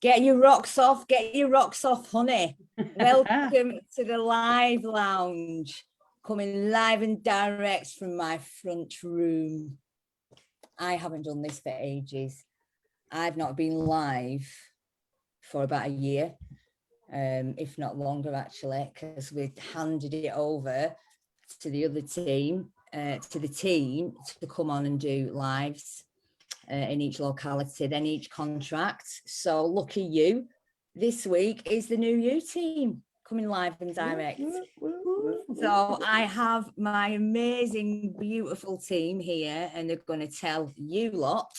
Get your rocks off, honey. Welcome to the LUF Lounge, coming live and direct from my front room. I haven't done this for ages. I've not been live for about a year, if not longer actually, because we handed it over to the other team, to come on and do lives in each locality, then each contract. So lucky you. This week is the new You team coming live and direct. So I have my amazing, beautiful team here, and they're going to tell you lot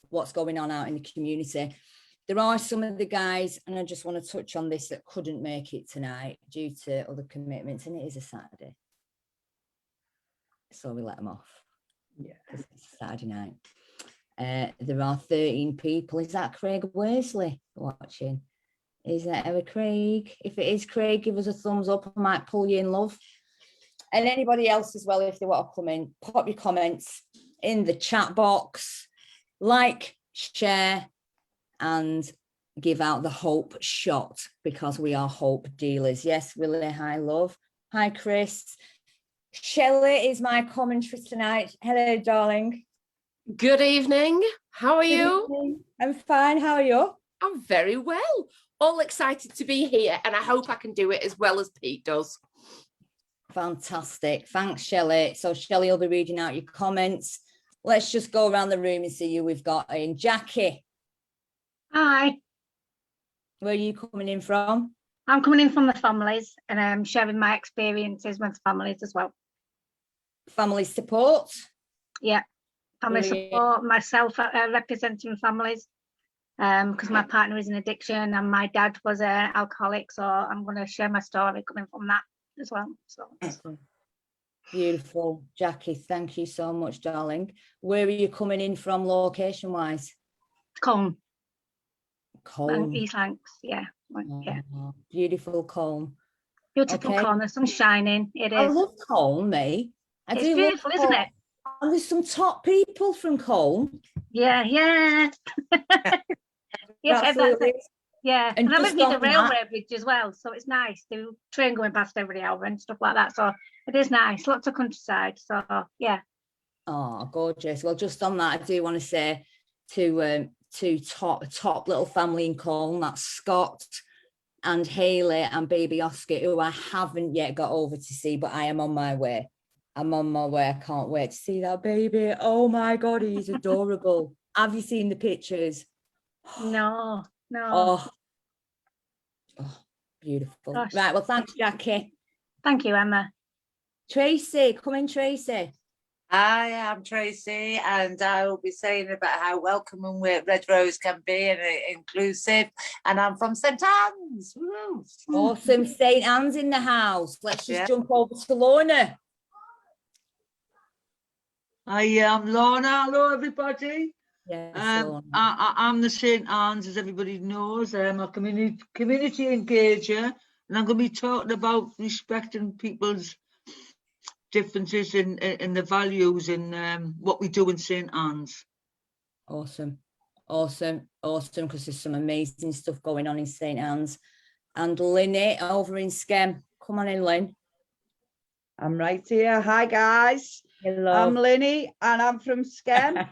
what's going on out in the community. There are some of the guys, and I just want to touch on this, that couldn't make it tonight due to other commitments, and it is a Saturday. So we let them off. Yeah, because it's a Saturday night. There are 13 people. Is that Craig Worsley watching? Is that ever Craig? If it is Craig, give us a thumbs up. I might pull you in, love. And anybody else as well, if they want to come in, pop your comments in the chat box. Like, share, and give out the hope shot, because we are hope dealers. Yes, Willie, hi, love. Hi, Chris. Shelley is my commentary tonight. Hello, darling. Good evening. How are you? I'm fine. How are you? I'm very well. All excited to be here, and I hope I can do it as well as Pete does. Fantastic. Thanks, Shelley. So Shelley will be reading out your comments. Let's just go around the room and see who we've got in. Jackie. Hi. Where are you coming in from? I'm coming in from the families, and I'm sharing my experiences with families as well. family support. Yeah, family Brilliant. support, myself representing families, because my partner is in addiction and my dad was an alcoholic, so I'm going to share my story coming from that as well. So Awesome. Beautiful. Jackie, thank you so much, darling. Where are you coming in from location wise? Colne, Colne. East Lancs, yeah. Yeah. Oh, beautiful Colne. Beautiful Okay. Colne, the sun's shining, it I is. love Colne, mate. It's do beautiful, love isn't Colne. it? And there's some top people from Colne. Yeah, yeah. Yeah, that's Absolutely. it. Yeah, And and I live just near on the that, railway bridge as well, so it's nice. The train going past every hour and stuff like that, so it is nice. Lots of countryside, so yeah. oh, gorgeous. Well, just on that, I do want to say to top little family in Colne, that's Scott and Haley and baby Oscar, who I haven't yet got over to see, but I am on my way. I'm on my way. I can't wait to see that baby. Oh my God, he's adorable. Have you seen the pictures? No. Oh, beautiful. Gosh. Right, well, thanks, Jackie. Thank you, Emma. Tracy, come in, Tracy. Hi, I'm Tracy, and I will be saying about how welcoming Red Rose can be and inclusive. And I'm from St Anne's. Woo. Awesome. St Anne's in the house. Let's just jump over to Lorna. Hi, I'm Lorna. Hello, everybody. Yes, I'm the St Anne's, as everybody knows. I'm a community engager, and I'm going to be talking about respecting people's differences in the values and what we do in St Anne's. Awesome, because there's some amazing stuff going on in St Anne's. And Lynny over in Skem. Come on in, Lynn. I'm right here. Hi, guys. Hello. I'm Lynny, and I'm from Skem.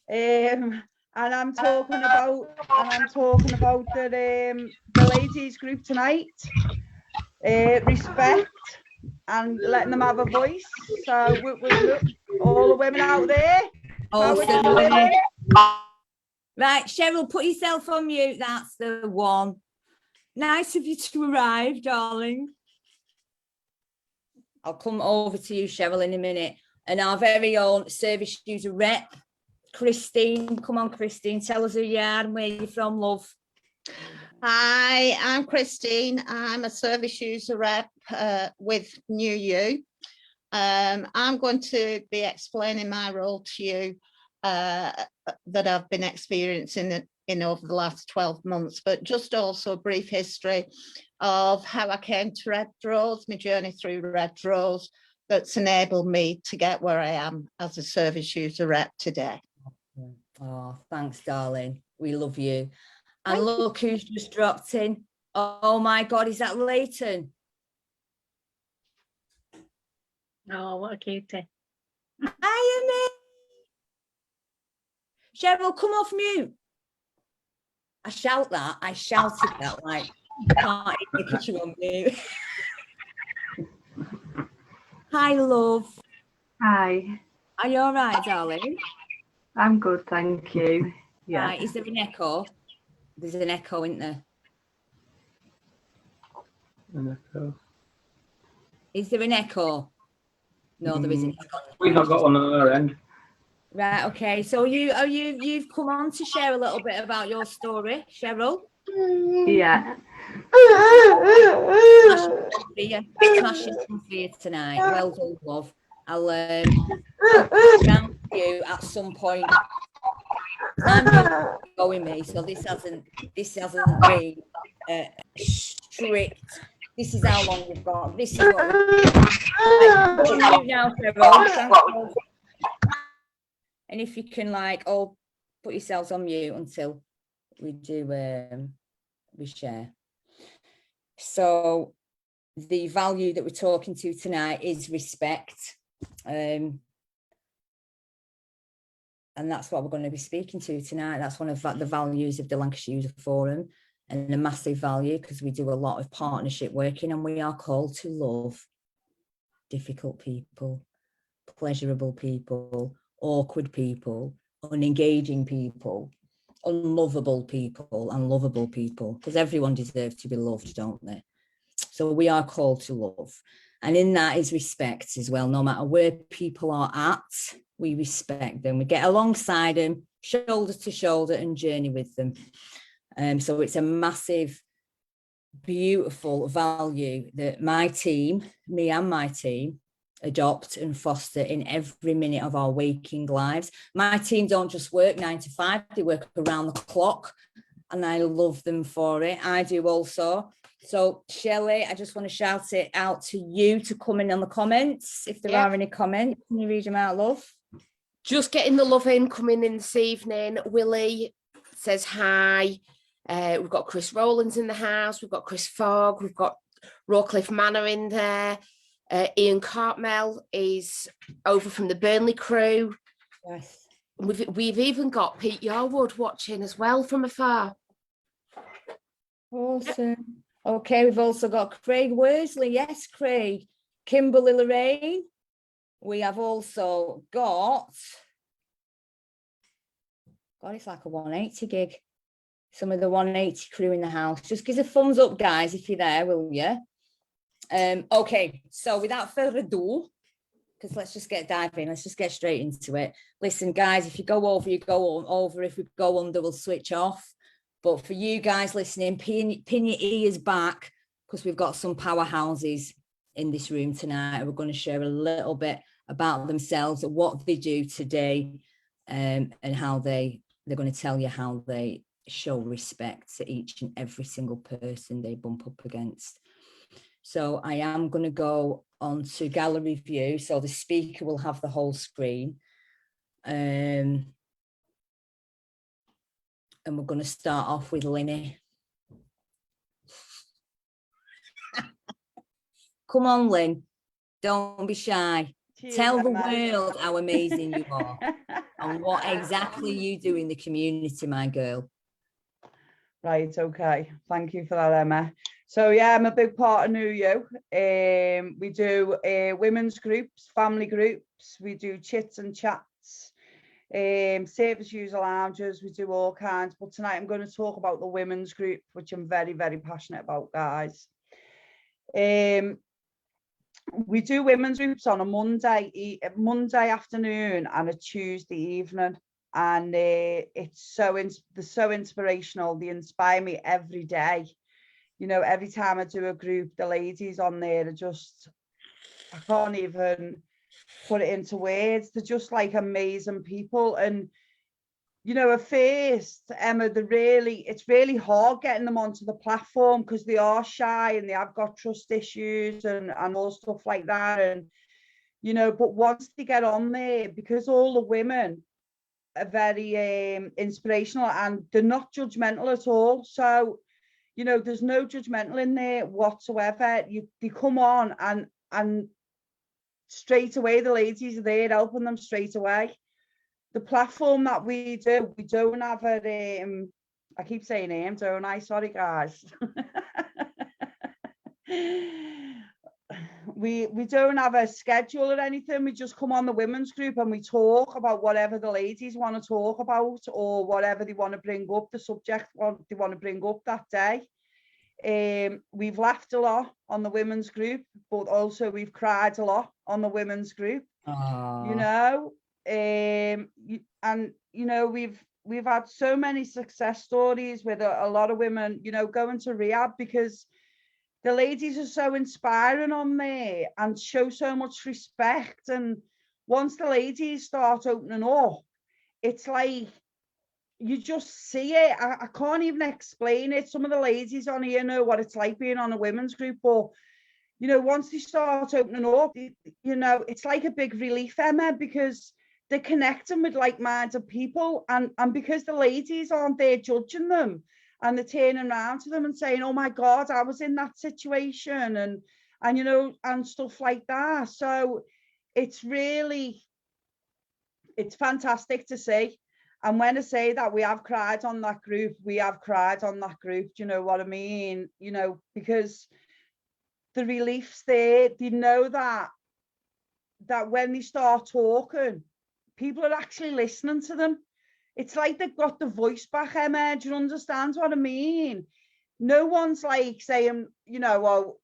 And I'm talking about the ladies group tonight. Respect and letting them have a voice. So all the women out there. Awesome. Right, Cheryl, put yourself on mute. That's the one. Nice of you to arrive, darling. I'll come over to you, Cheryl, in a minute. And our very own service user rep, Christine. Come on, Christine, tell us who you are and where you're from, love. Hi, I'm Christine. I'm a service user rep with New You. I'm going to be explaining my role to you that I've been experiencing in over the last 12 months, but just also a brief history of how I came to Red Rose, my journey through Red Rose that's enabled me to get where I am as a service user rep today. Oh, thanks, darling. We love you. And look who's just dropped in. Oh my God, is that Leighton? Oh, what a cutie. Hiya, me. Cheryl, come off mute. I shouted that like can't in the kitchen on mute. Hi, love. Hi. Are you all right, darling? I'm good, thank you. Yeah. Right, is there an echo? There's an echo, isn't there? An echo. Is there an echo? No, there isn't. We've not got one on our end. Right, okay. So you've come on to share a little bit about your story, Cheryl. Yeah. Smashing for you tonight. Well done, love. I'll come down to you at some point. I'm going me, so this hasn't been strict. This is how long we've got. This is what we're now, Cheryl. And if you can all put yourselves on mute until we do we share. So the value that we're talking to tonight is respect. And that's what we're going to be speaking to tonight. That's one of the values of the Lancashire User Forum, and a massive value because we do a lot of partnership working, and we are called to love difficult people, pleasurable people, awkward people, unengaging people, unlovable people, and lovable people, because everyone deserves to be loved, don't they? So we are called to love. And in that is respect as well. No matter where people are at, we respect them. We get alongside them, shoulder to shoulder, and journey with them. So it's a massive, beautiful value that my team, me and my team, adopt and foster in every minute of our waking lives. My team don't just work 9 to 5, they work around the clock, and I love them for it. I do also. So Shelley, I just want to shout it out to you to come in on the comments. If there are any comments, can you read them out, love? Just getting the love in, coming in this evening. Willie says hi. We've got Chris Rowlands in the house. We've got Chris Fogg. We've got Rawcliffe Manor in there. Ian Cartmel is over from the Burnley crew. Yes. We've even got Pete Yarwood watching as well from afar. Awesome. Okay, we've also got Craig Worsley. Yes, Craig. Kimberly Lorraine. We have also got, God, it's like a 180 gig. Some of the 180 crew in the house. Just give us a thumbs up, guys, if you're there, will you? Okay, so without further ado, because let's just dive in. Let's just get straight into it. Listen, guys, if you go over, you go over. If we go under, we'll switch off. But for you guys listening, pin your ears back, because we've got some powerhouses in this room tonight. We're going to share a little bit about themselves, what they do today, and how they're going to tell you how they show respect to each and every single person they bump up against. So I am going to go on to gallery view. So the speaker will have the whole screen. And we're going to start off with Linny. Come on, Lynn. Don't be shy. Tell the world how amazing you are and what exactly you do in the community, my girl. Right, okay. Thank you for that, Emma. So yeah, I'm a big part of New You. We do women's groups, family groups. We do chits and chats, service user lounges. We do all kinds. But tonight I'm going to talk about the women's group, which I'm very, very passionate about, guys. We do women's groups on a Monday afternoon and a Tuesday evening. And it's so inspirational. They inspire me every day. You know, every time I do a group, the ladies on there are just, I can't even put it into words. They're just like amazing people. And, you know, at first, Emma, it's really hard getting them onto the platform because they are shy and they have got trust issues and all stuff like that. And, you know, but once they get on there, because all the women are very inspirational and they're not judgmental at all. So, you know, there's no judgmental in there whatsoever. They come on and straight away the ladies are there helping them straight away. The platform that we don't have a I keep saying don't I? Sorry, guys. We don't have a schedule or anything. We just come on the women's group and we talk about whatever the ladies want to talk about or whatever they want to bring up, the subject what they want to bring up that day. We've laughed a lot on the women's group, but also we've cried a lot on the women's group. Aww. You know, and you know, we've had so many success stories with a lot of women, you know, going to rehab because the ladies are so inspiring on there and show so much respect. And once the ladies start opening up, it's like you just see it. I can't even explain it. Some of the ladies on here know what it's like being on a women's group, but you know, once they start opening up, you know, it's like a big relief, Emma, because they're connecting with like-minded people, and because the ladies aren't there judging them. And they're turning around to them and saying, oh my God, I was in that situation and you know, and stuff like that. So it's fantastic to see. And when I say that we have cried on that group, we have cried on that group. Do you know what I mean? You know, because the relief's there. They know that when they start talking, people are actually listening to them. It's like they've got the voice back, Emma. Do you understand what I mean? No one's like saying, you know, well,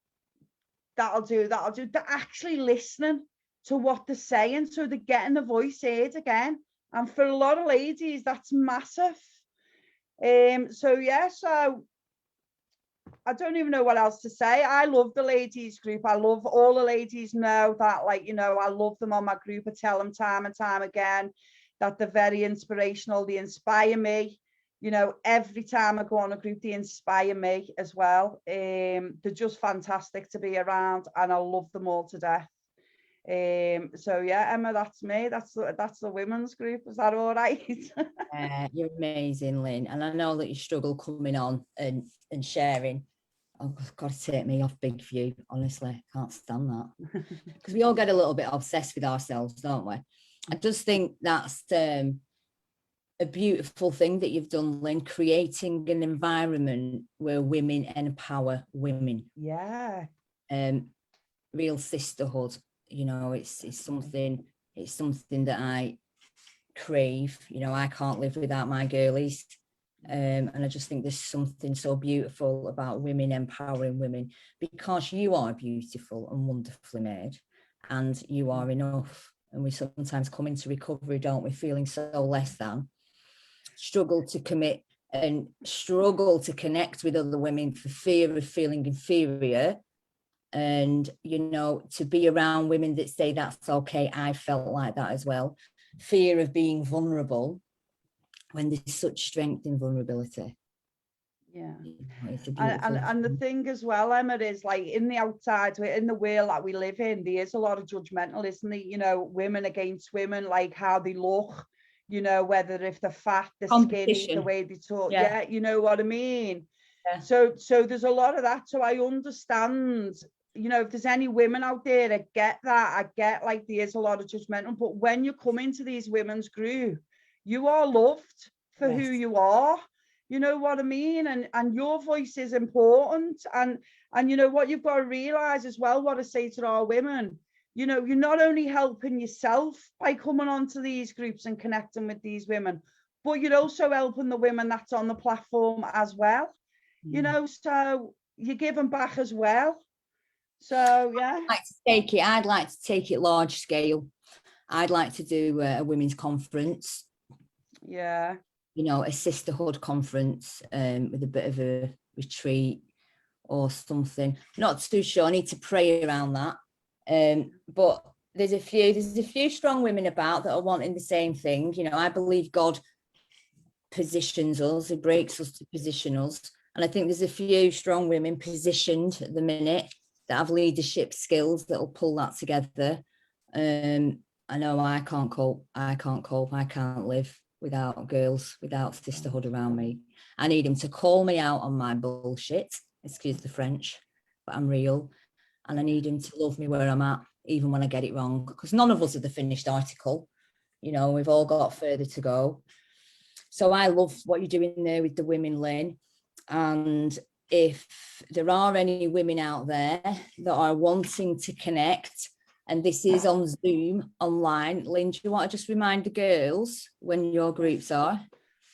that'll do. They're actually listening to what they're saying, so they're getting the voice heard again. And for a lot of ladies, that's massive. So yeah, so I don't even know what else to say. I love the ladies group. I love all the ladies know that, like, you know, I love them on my group. I tell them time and time again that they're very inspirational. They inspire me. You know, every time I go on a group, they inspire me as well. They're just fantastic to be around, and I love them all to death. So yeah, Emma, that's me. That's the women's group. Is that all right? You're amazing, Lynn, and I know that you struggle coming on and sharing. Oh, it's got to take me off Big View. Honestly, can't stand that, because we all get a little bit obsessed with ourselves, don't we? I just think that's a beautiful thing that you've done, Lynn, creating an environment where women empower women. Yeah. Real sisterhood. You know, it's something that I crave. You know, I can't live without my girlies. And I just think there's something so beautiful about women empowering women, because you are beautiful and wonderfully made, and you are enough. And we sometimes come into recovery, don't we, feeling so less than, struggle to commit and struggle to connect with other women for fear of feeling inferior. And, you know, to be around women that say that's okay. I felt like that as well. Fear of being vulnerable when there's such strength in vulnerability. Yeah. It's a beautiful and the thing as well, Emma, is like in the outside, in the world that we live in, there is a lot of judgmental, isn't there? You know, women against women, like how they look, you know, whether if they're fat, they're skinny, the way they talk. Yeah, you know what I mean? Yeah. So there's a lot of that. So I understand, you know, if there's any women out there, I get that. I get like there is a lot of judgmental, but when you come into these women's group, you are loved for who you are. You know what I mean? And your voice is important. And you know what you've got to realize as well, what I say to our women, you know, you're not only helping yourself by coming onto these groups and connecting with these women, but you're also helping the women that's on the platform as well. You know, so you're giving back as well. So yeah, I'd like to take it large scale. I'd like to do a women's conference. Yeah. You know, a sisterhood conference with a bit of a retreat or something. Not too sure. I need to pray around that. But there's a few strong women about that are wanting the same thing. You know, I believe God positions us. He breaks us to position us. And I think there's a few strong women positioned at the minute that have leadership skills that will pull that together. I know I can't cope. I can't live without girls, without sisterhood around me. I need them to call me out on my bullshit, excuse the French, but I'm real. And I need them to love me where I'm at, even when I get it wrong, because none of us are the finished article. You know, we've all got further to go. So I love what you're doing there with the women, Lynn. And if there are any women out there that are wanting to connect, and this is on Zoom online, Lynn, do you want to just remind the girls when your groups are?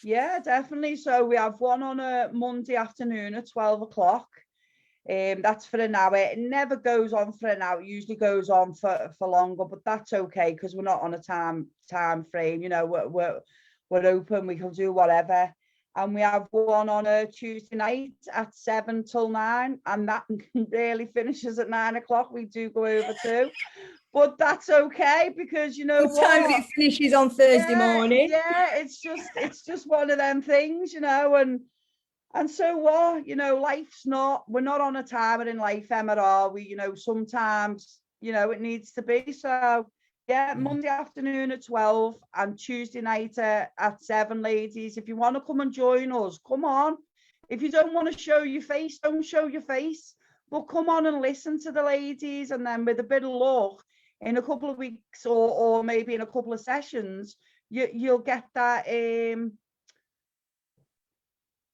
Yeah, definitely. So we have one on a Monday afternoon at 12 o'clock. That's for an hour. It never goes on for an hour. It usually goes on for longer, but that's okay because we're not on a time frame. You know, we're open. We can do whatever. And we have one on a Tuesday night at 7 till 9, and that really finishes at 9 o'clock. We do go over too, but that's okay because you know sometimes it finishes on Thursday morning. Yeah, it's just one of them things, you know, and so what, you know, we're not on a timer in life, Emma, are we? You know, sometimes, you know, it needs to be. So yeah, Monday afternoon at 12 and Tuesday night at 7, ladies. If you want to come and join us, come on. If you don't want to show your face, don't show your face. But come on and listen to the ladies, and then with a bit of luck, in a couple of weeks or maybe in a couple of sessions, you'll get that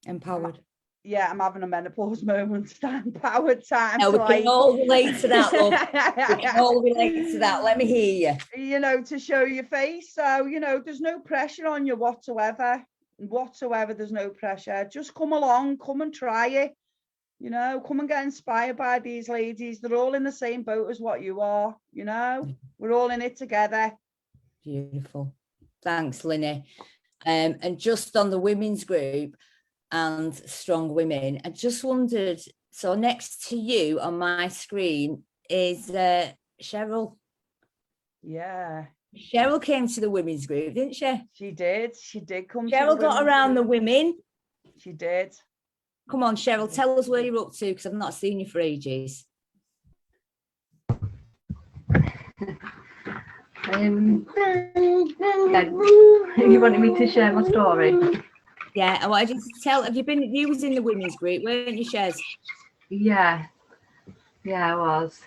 empowered. Yeah, I'm having a menopause moment. Empowered time. No, we can all relate to that, love. We can all relate to that. Let me hear you. You know, to show your face. So, you know, there's no pressure on you whatsoever. There's no pressure. Just come along, come and try it. You know, come and get inspired by these ladies. They're all in the same boat as what you are, you know. We're all in it together. Beautiful. Thanks, Linny. And just on the women's group and strong women, I just wondered, so next to you on my screen is Cheryl. Yeah. Cheryl came to the women's group, didn't she? She did. She did come to Cheryl the got women's around the group. women. She did. Come on, Cheryl, tell us where you're up to, because I've not seen you for ages. You wanted me to share my story? Yeah, I wanted you to tell, you was in the women's group, weren't you, Shez? Yeah, I was.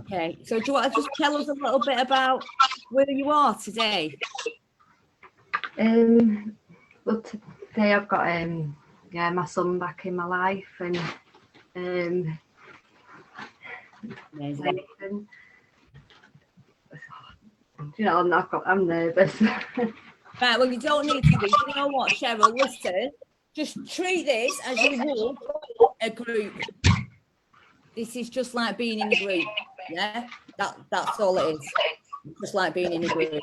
Okay, so do you want to just tell us a little bit about where you are today? Well, today I've got my son back in my life, and Amazing. you know, I'm nervous. Right, well, you don't need to be. You know what, Cheryl, listen, just treat this as you would a group. This is just like being in a group, yeah? That's all it is, just like being in a group.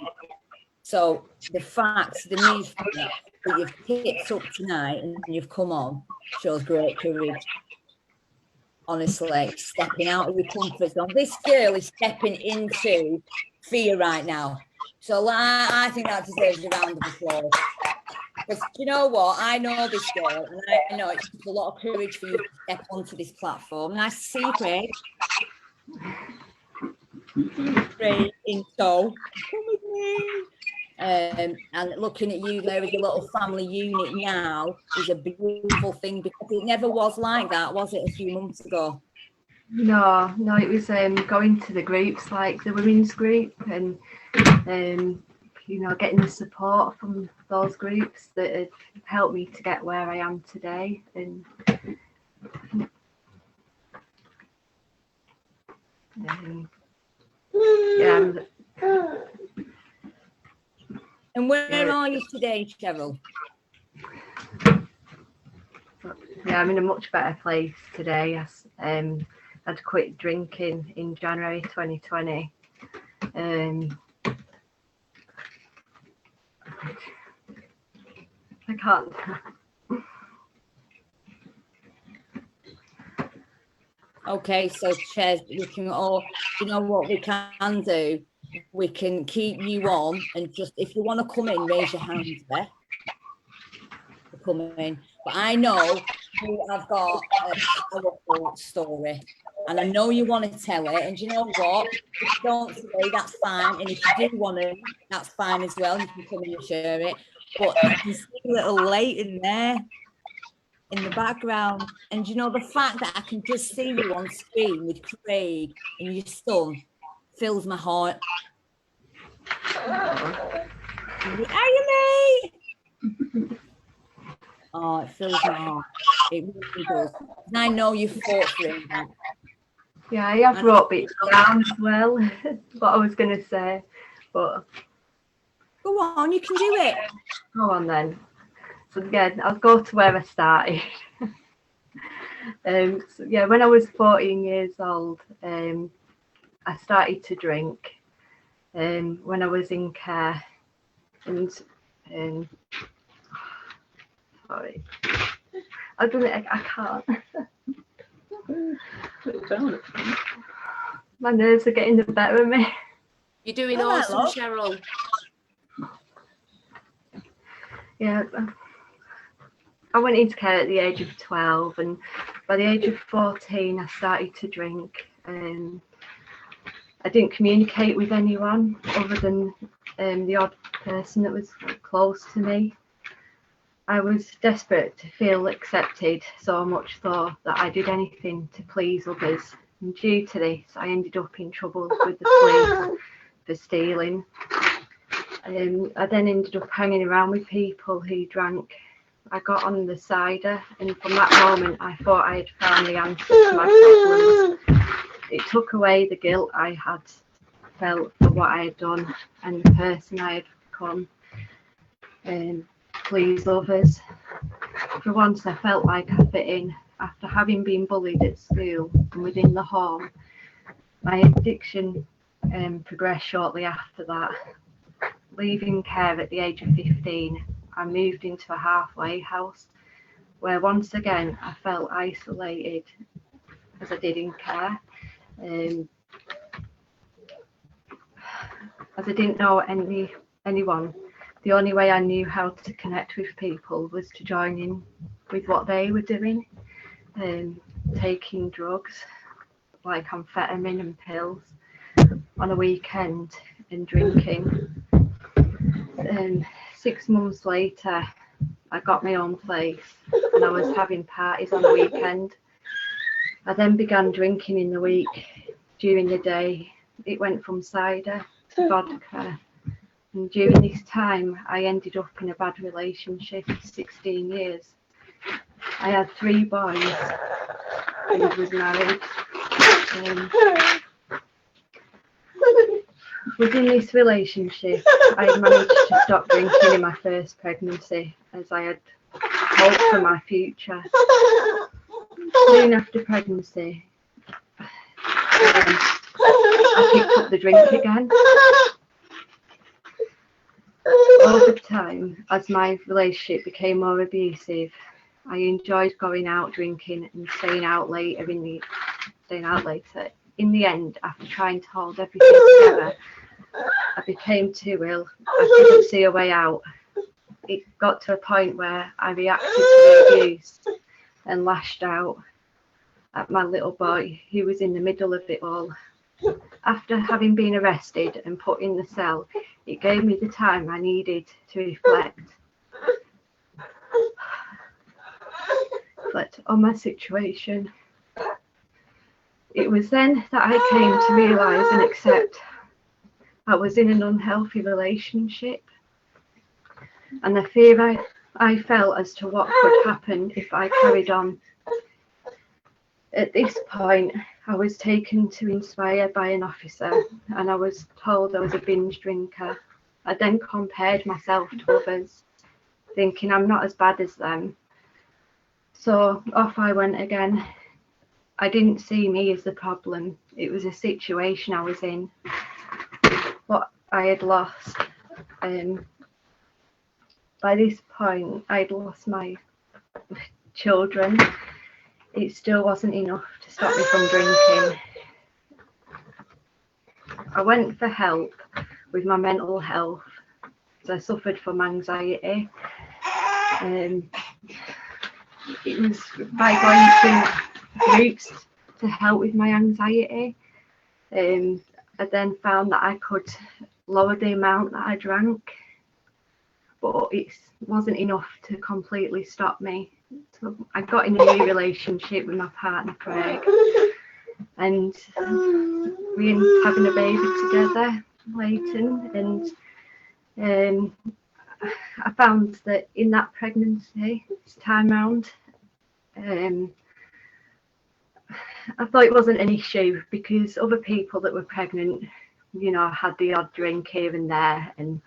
So the mere fact that you've picked up tonight and you've come on shows great courage. Honestly, stepping out of your comfort zone. This girl is stepping into fear right now. So I think that deserves a round of applause. Because you know what? I know this girl, and I know it's a lot of courage for you to step onto this platform. Nice to see you, Craig. Craig in tow. Come with me. And looking at you there as a little family unit now is a beautiful thing, because it never was like that, was it, a few months ago? No, it was going to the groups like the women's group, and you know, getting the support from those groups that have helped me to get where I am today. And yeah. And where are you today, Cheryl? Yeah, I'm in a much better place today. I'd quit drinking in January 2020. I can't. Okay, so Chez, we can all, you know what we can do? We can keep you on, and just if you want to come in, raise your hand there. Come in. But I know you have got a powerful story, and I know you want to tell it. And you know what? If you don't today, that's fine. And if you do want to, that's fine as well. You can come in and share it. But I can see a little Leighton there in the background, and you know, the fact that I can just see you on screen with Craig and your son fills my heart. Are you, mate? Oh, it fills my heart. It really does. And I know you fought for him. Yeah, I have wrote bits down as well. What I was going to say, but go on, you can do it. Go on then. So again, I'll go to where I started. So yeah, when I was 14 years old, I started to drink. When I was in care, and sorry, I've done it. I can't. My nerves are getting the better of me. You're doing awesome, Cheryl. Yeah. I went into care at the age of 12, and by the age of 14 I started to drink. I didn't communicate with anyone other than the odd person that was close to me. I was desperate to feel accepted, so much so that I did anything to please others. And due to this, I ended up in trouble with the police for stealing. I then ended up hanging around with people who drank. I got on the cider, and from that moment I thought I had found the answer to my problems. It took away the guilt I had felt for what I had done and the person I had become, and please others. For once I felt like I fit in. after having been bullied at school and within the home. My addiction progressed shortly after that. Leaving care at the age of 15, I moved into a halfway house where once again I felt isolated as I did in care. As I didn't know anyone, the only way I knew how to connect with people was to join in with what they were doing, taking drugs like amphetamine and pills on a weekend and drinking. 6 months later, I got my own place and I was having parties on the weekend. I then began drinking in the week. During the day, it went from cider to vodka. And during this time, I ended up in a bad relationship for 16 years. I had 3 boys and was married. Within this relationship, I had managed to stop drinking in my first pregnancy as I had hope for my future. Soon after pregnancy, I picked up the drink again. Over time, as my relationship became more abusive, I enjoyed going out drinking and staying out later. In the end, after trying to hold everything together, I became too ill. I couldn't see a way out. It got to a point where I reacted to the abuse and lashed out at my little boy who was in the middle of it all. After having been arrested and put in the cell, it gave me the time I needed to reflect on my situation. It was then that I came to realise and accept I was in an unhealthy relationship, and the fear I felt as to what could happen if I carried on. At this point, I was taken to Inspire by an officer and I was told I was a binge drinker. I then compared myself to others, thinking I'm not as bad as them. So off I went again. I didn't see me as the problem. It was a situation I was in, what I had lost. By this point, I'd lost my children. It still wasn't enough to stop me from drinking. I went for help with my mental health, as I suffered from anxiety. It was by going to groups to help with my anxiety. I then found that I could lower the amount that I drank, but it wasn't enough to completely stop me. So I got in a new relationship with my partner Craig, and we ended up having a baby together, Leighton, and I found that in that pregnancy this time round, I thought it wasn't an issue because other people that were pregnant, you know, had the odd drink here and there, and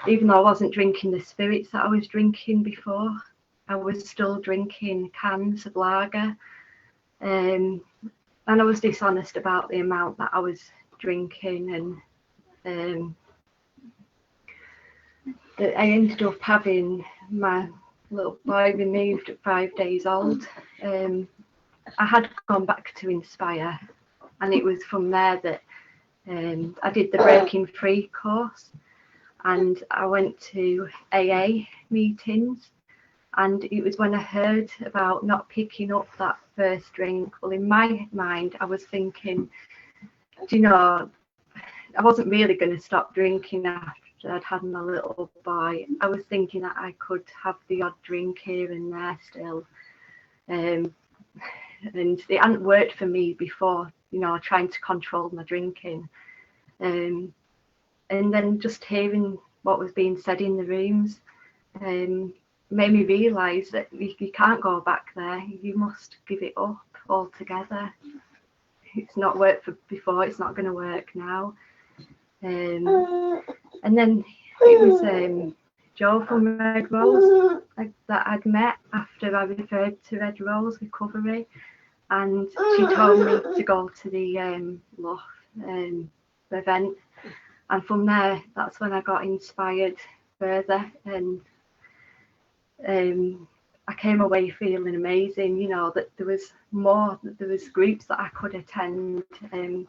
even though I wasn't drinking the spirits that I was drinking before, I was still drinking cans of lager, and I was dishonest about the amount that I was drinking, and I ended up having my little boy removed at 5 days old. I had gone back to Inspire, and it was from there that I did the Breaking Free course, and I went to AA meetings, and it was when I heard about not picking up that first drink. Well, in my mind, I was thinking, do you know, I wasn't really going to stop drinking after I'd had my little boy. I was thinking that I could have the odd drink here and there still. And it hadn't worked for me before, you know, trying to control my drinking. And then just hearing what was being said in the rooms made me realise that you can't go back there. You must give it up altogether. It's not worked for before, it's not going to work now. And then it was Joe from Red Rose that I'd met after I referred to Red Rose Recovery, and she told me to go to the LUF event, and from there that's when I got inspired further, and I came away feeling amazing, you know, that there was more, that there was groups that I could attend to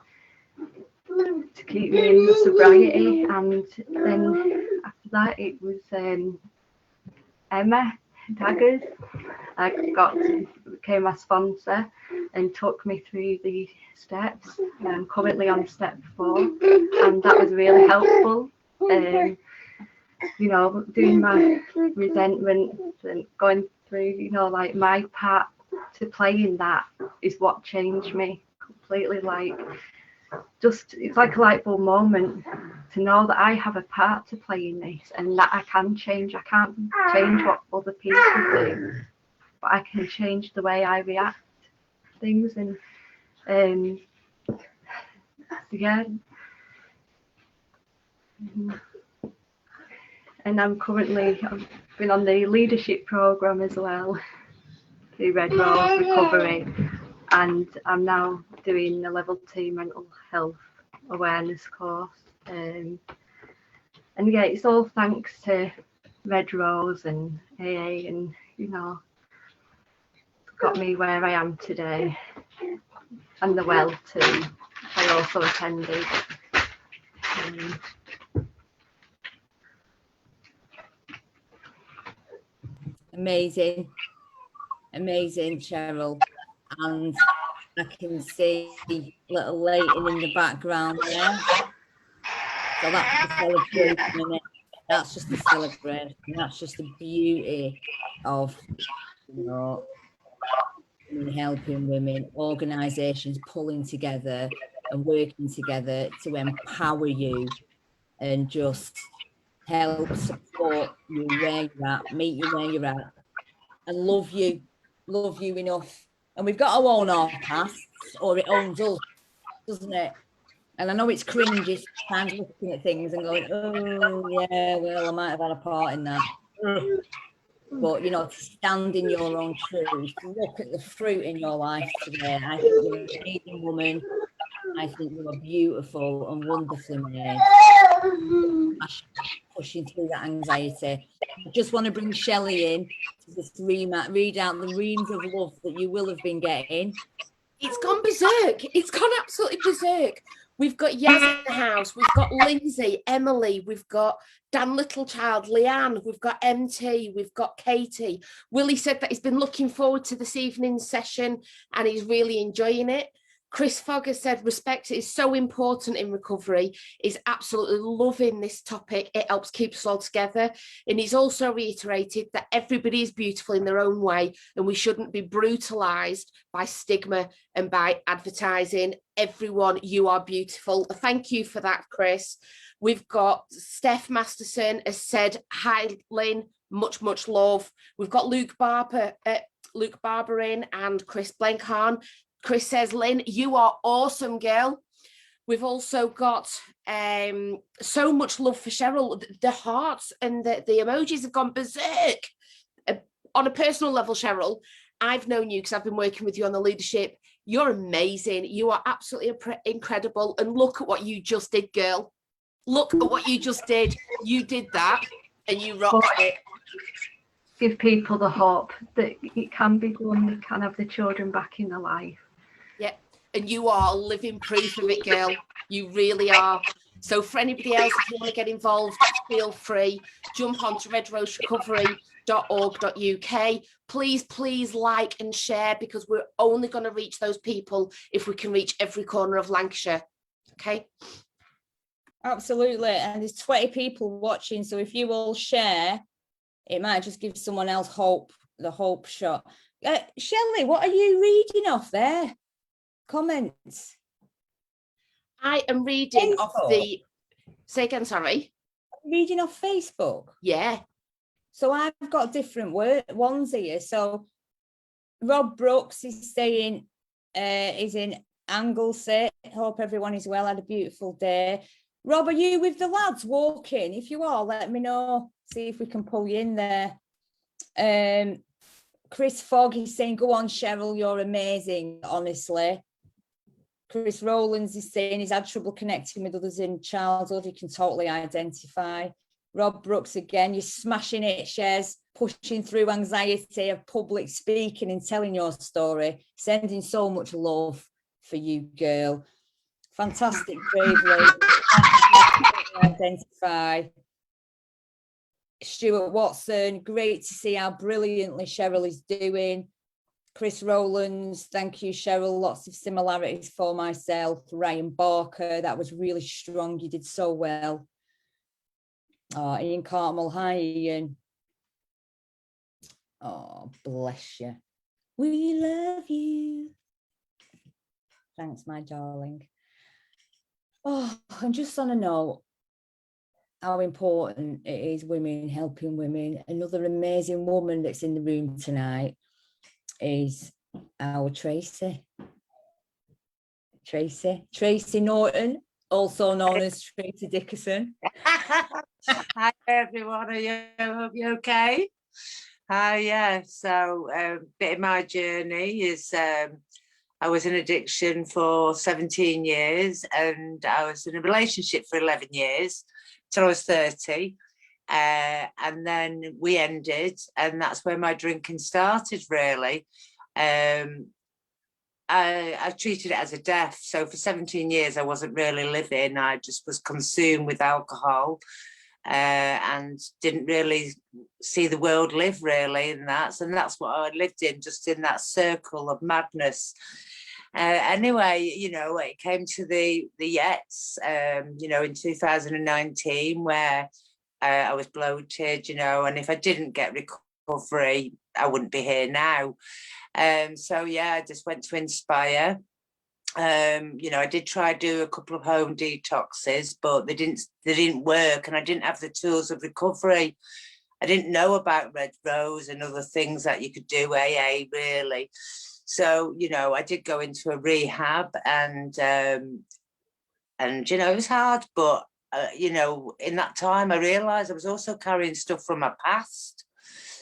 keep me in the sobriety. And then after that it was Emma Daggers. I became my sponsor and took me through the steps. I'm currently on step 4, and that was really helpful. You know, doing my resentment and going through, you know, like my part to play in that is what changed me completely. Like, just, it's like a light bulb moment to know that I have a part to play in this, and that I can change. I can't change what other people do, but I can change the way I react to things. And yeah. And I've been on the leadership program as well, the Red Rose Recovery, and I'm now doing a level 2 mental health awareness course. And yeah, it's all thanks to Red Rose and AA, and you know, got me where I am today, and the well too. I also attended. Amazing, amazing, Cheryl. And I can see little Leighton in the background there. So that's the celebration, isn't it? That's just the celebration. That's just the beauty of, you know, helping women, organisations pulling together and working together to empower you and just help support you where you're at, meet you where you're at, and love you enough. And we've got to own our pasts, or it owns us, doesn't it? And I know it's cringy sometimes looking at things and going, oh yeah, well, I might have had a part in that. But you know, to stand in your own truth, look at the fruit in your life today. I think you're an amazing woman. I think you are beautiful and wonderfully made. Pushing through that anxiety. I just want to bring Shelley in to just read out the reams of love that you will have been getting. It's gone berserk. It's gone absolutely berserk. We've got Yaz in the house. We've got Lindsay, Emily. We've got Dan Littlechild, Leanne. We've got MT. We've got Katie. Willie said that he's been looking forward to this evening's session and he's really enjoying it. Chris Fogg has said respect is so important in recovery. He's absolutely loving this topic. It helps keep us all together. And he's also reiterated that everybody is beautiful in their own way and we shouldn't be brutalised by stigma and by advertising. Everyone, you are beautiful. Thank you for that, Chris. We've got Steph Masterson has said, hi, Lynn, much, much love. We've got Luke Barber in and Chris Blenkhorn. Chris says, Lynn, you are awesome, girl. We've also got so much love for Cheryl. The hearts and the emojis have gone berserk. On a personal level, Cheryl, I've known you because I've been working with you on the leadership. You're amazing. You are absolutely incredible. And look at what you just did, girl. Look at what you just did. You did that and you rocked it. Give people the hope that it can be done. They can have the children back in their life. Yeah, and you are living proof of it, girl. You really are. So for anybody else, if you want to get involved, feel free. Jump onto redroserecovery.org.uk. Please like and share, because we're only going to reach those people if we can reach every corner of Lancashire. Okay? Absolutely. And there's 20 people watching. So if you all share, it might just give someone else hope, the hope shot. Shelley, what are you reading off there? Comments. I am reading Facebook. off the... Say again, sorry. Reading off Facebook? Yeah. So I've got different ones here. So Rob Brooks is saying, is in Anglesey. Hope everyone is well, had a beautiful day. Rob, are you with the lads walking? If you are, let me know. See if we can pull you in there. Chris Fogg is saying, go on, Cheryl, you're amazing, honestly. Chris Rowlands is saying he's had trouble connecting with others in childhood. He can totally identify. Rob Brooks again, you're smashing it, Shez, pushing through anxiety of public speaking and telling your story. Sending so much love for you, girl. Fantastic, bravely. Identify. Stuart Watson, great to see how brilliantly Cheryl is doing. Chris Rowlands, thank you, Cheryl. Lots of similarities for myself. Ryan Barker, that was really strong. You did so well. Oh, Ian Cartmel, hi, Ian. Oh, bless you. We love you. Thanks, my darling. Oh, and just on a note, how important it is women helping women. Another amazing woman that's in the room tonight is our Tracy Norton, also known as Tracy Dickerson. Hi everyone, are you okay? Hi, yeah. So bit of my journey is I was in addiction for 17 years and I was in a relationship for 11 years till I was 30. And then we ended, and that's where my drinking started, really. I treated it as a death. So for 17 years, I wasn't really living. I just was consumed with alcohol and didn't really see the world live, really. And that's what I lived in, just in that circle of madness. Anyway, you know, it came to the Yets, you know, in 2019, where I was bloated, you know, and if I didn't get recovery, I wouldn't be here now. So yeah, I just went to Inspire. You know, I did try to do a couple of home detoxes, but they didn't work, and I didn't have the tools of recovery. I didn't know about Red Rose and other things that you could do, AA, really. So, you know, I did go into a rehab, and you know, it was hard, but you know, in that time I realized I was also carrying stuff from my past.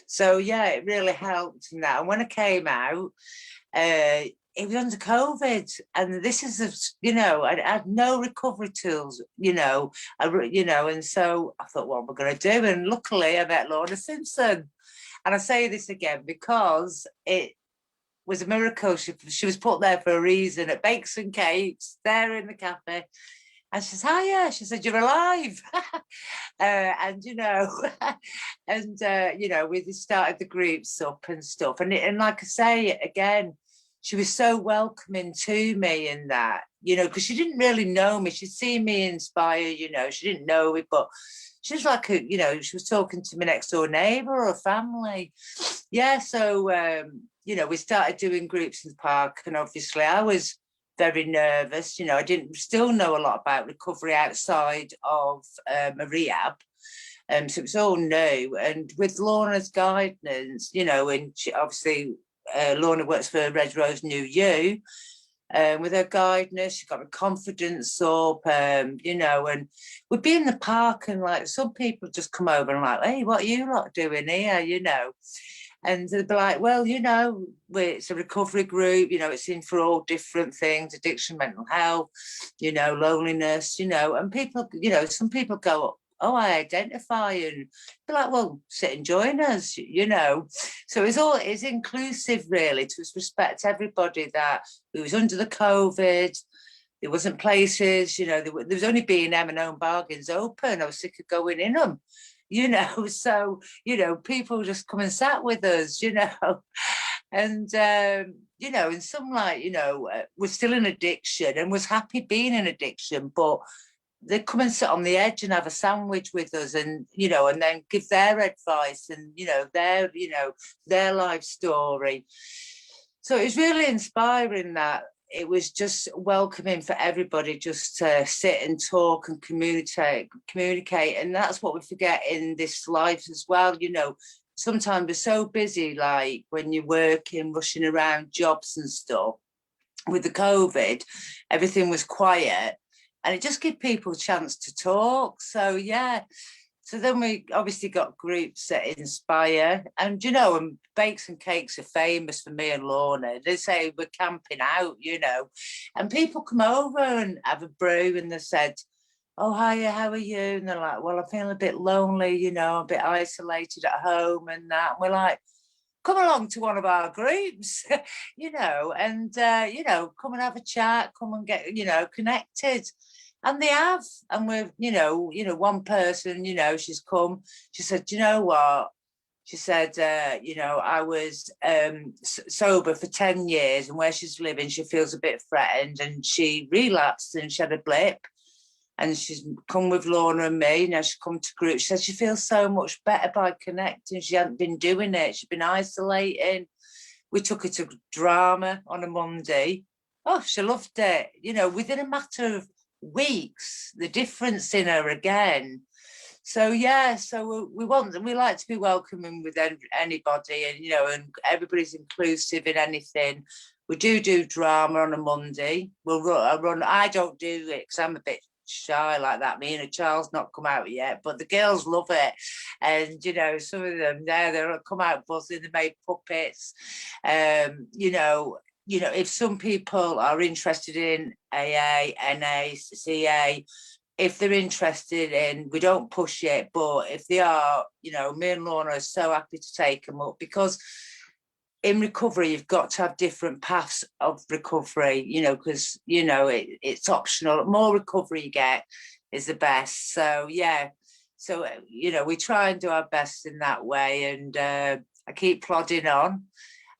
So yeah, it really helped in that. And when I came out, it was under COVID, and this is, you know, I had no recovery tools, you know, and so I thought, what am I going to do? And luckily I met Lorna Simpson. And I say this again because it was a miracle. She was put there for a reason, at Bakes and Cakes, there in the cafe. And she says, hiya. She said, you're alive. And, you know, and, you know, we started the groups up and stuff. And like I say, again, she was so welcoming to me in that, you know, because she didn't really know me. She'd seen me Inspire, you know, she didn't know me, but she was like, you know, she was talking to my next door neighbour or family. Yeah, so, you know, we started doing groups in the park, and obviously I was very nervous. You know, I didn't still know a lot about recovery outside of a rehab. So it was all new. And with Lorna's guidance, you know, and she, obviously Lorna works for Red Rose New You. With her guidance, she got my confidence up, you know, and we'd be in the park, and like some people just come over and like, hey, what are you lot doing here, you know? And they'd be like, well, you know, it's a recovery group, you know, it's in for all different things, addiction, mental health, you know, loneliness, you know, and people, you know, some people go, oh, I identify, and be like, well, sit and join us, you know. So it's inclusive, really, to respect everybody. That it was under the COVID, there wasn't places, you know, there was only B&M and Own Bargains open. I was sick of going in them, you know. So, you know, people just come and sat with us, you know. And, you know, and some, like, you know, was still in addiction and was happy being in addiction, but they'd come and sit on the edge and have a sandwich with us, and, you know, and then give their advice and, you know, their life story. So it was really inspiring that it was just welcoming for everybody just to sit and talk and communicate. And that's what we forget in this life as well. You know, sometimes we're so busy, like when you're working, rushing around jobs and stuff. With the COVID, everything was quiet. and it just gives people a chance to talk. So yeah, so then we obviously got groups that inspire, and you know, and bakes and cakes are famous for me and Lorna. They say we're camping out, you know, and people come over and have a brew, and they said, oh, hiya, how are you? And they're like, well, I feel a bit lonely, you know, a bit isolated at home and that. And we're like, come along to one of our groups, you know, and, you know, come and have a chat, come and get, you know, connected. And they have. And we've, you know, one person, you know, she's come, she said, you know what? She said, you know, I was sober for 10 years, and where she's living, she feels a bit threatened, and she relapsed and she had a blip. And she's come with Lorna and me. Now she's come to group. She said she feels so much better by connecting. She hadn't been doing it. She'd been isolating. We took her to drama on a Monday. Oh, she loved it. You know, within a matter of weeks, the difference in her again. So yeah, so we like to be welcoming with anybody, and you know, and everybody's inclusive in anything. We do drama on a Monday. I don't do it because I'm a bit shy like that. Me and a child's not come out yet, but the girls love it. And you know, some of them they'll come out buzzing. They made puppets. You know, if some people are interested in AA, NA, CA, if they're interested in, we don't push it, but if they are, you know, me and Lorna are so happy to take them up, because in recovery, you've got to have different paths of recovery, you know, because, you know, it's optional. The more recovery you get is the best. So, yeah. So, you know, we try and do our best in that way. And I keep plodding on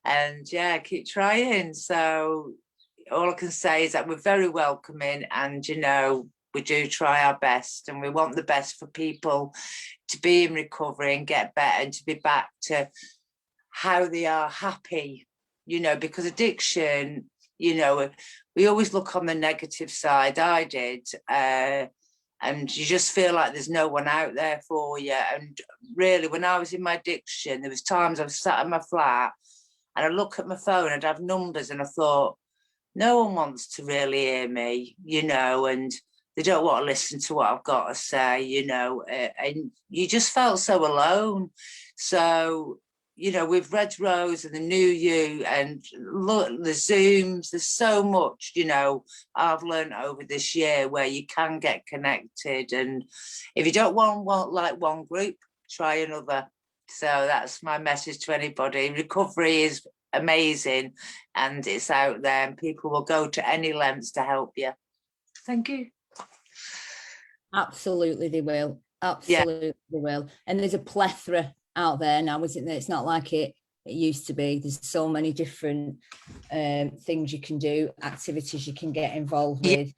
and, yeah, I keep trying. So all I can say is that we're very welcoming, and, you know, we do try our best, and we want the best for people to be in recovery and get better and to be back to how they are happy, you know, because addiction, you know, we always look on the negative side. I did, and you just feel like there's no one out there for you. And really, when I was in my addiction, there was times I was sat in my flat and I'd look at my phone, I'd have numbers, and I thought, no one wants to really hear me, you know, and they don't want to listen to what I've got to say, you know, and you just felt so alone. So, you know, with Red Rose and the New You and look, the Zooms, there's so much, you know, I've learned over this year where you can get connected. And if you don't want like one group, try another. So that's my message to anybody. Recovery is amazing, and it's out there, and people will go to any lengths to help you. Thank you. Absolutely, they will. Absolutely, they will. And there's a plethora out there now, isn't there? It's not like it used to be. There's so many different things you can do, activities you can get involved with.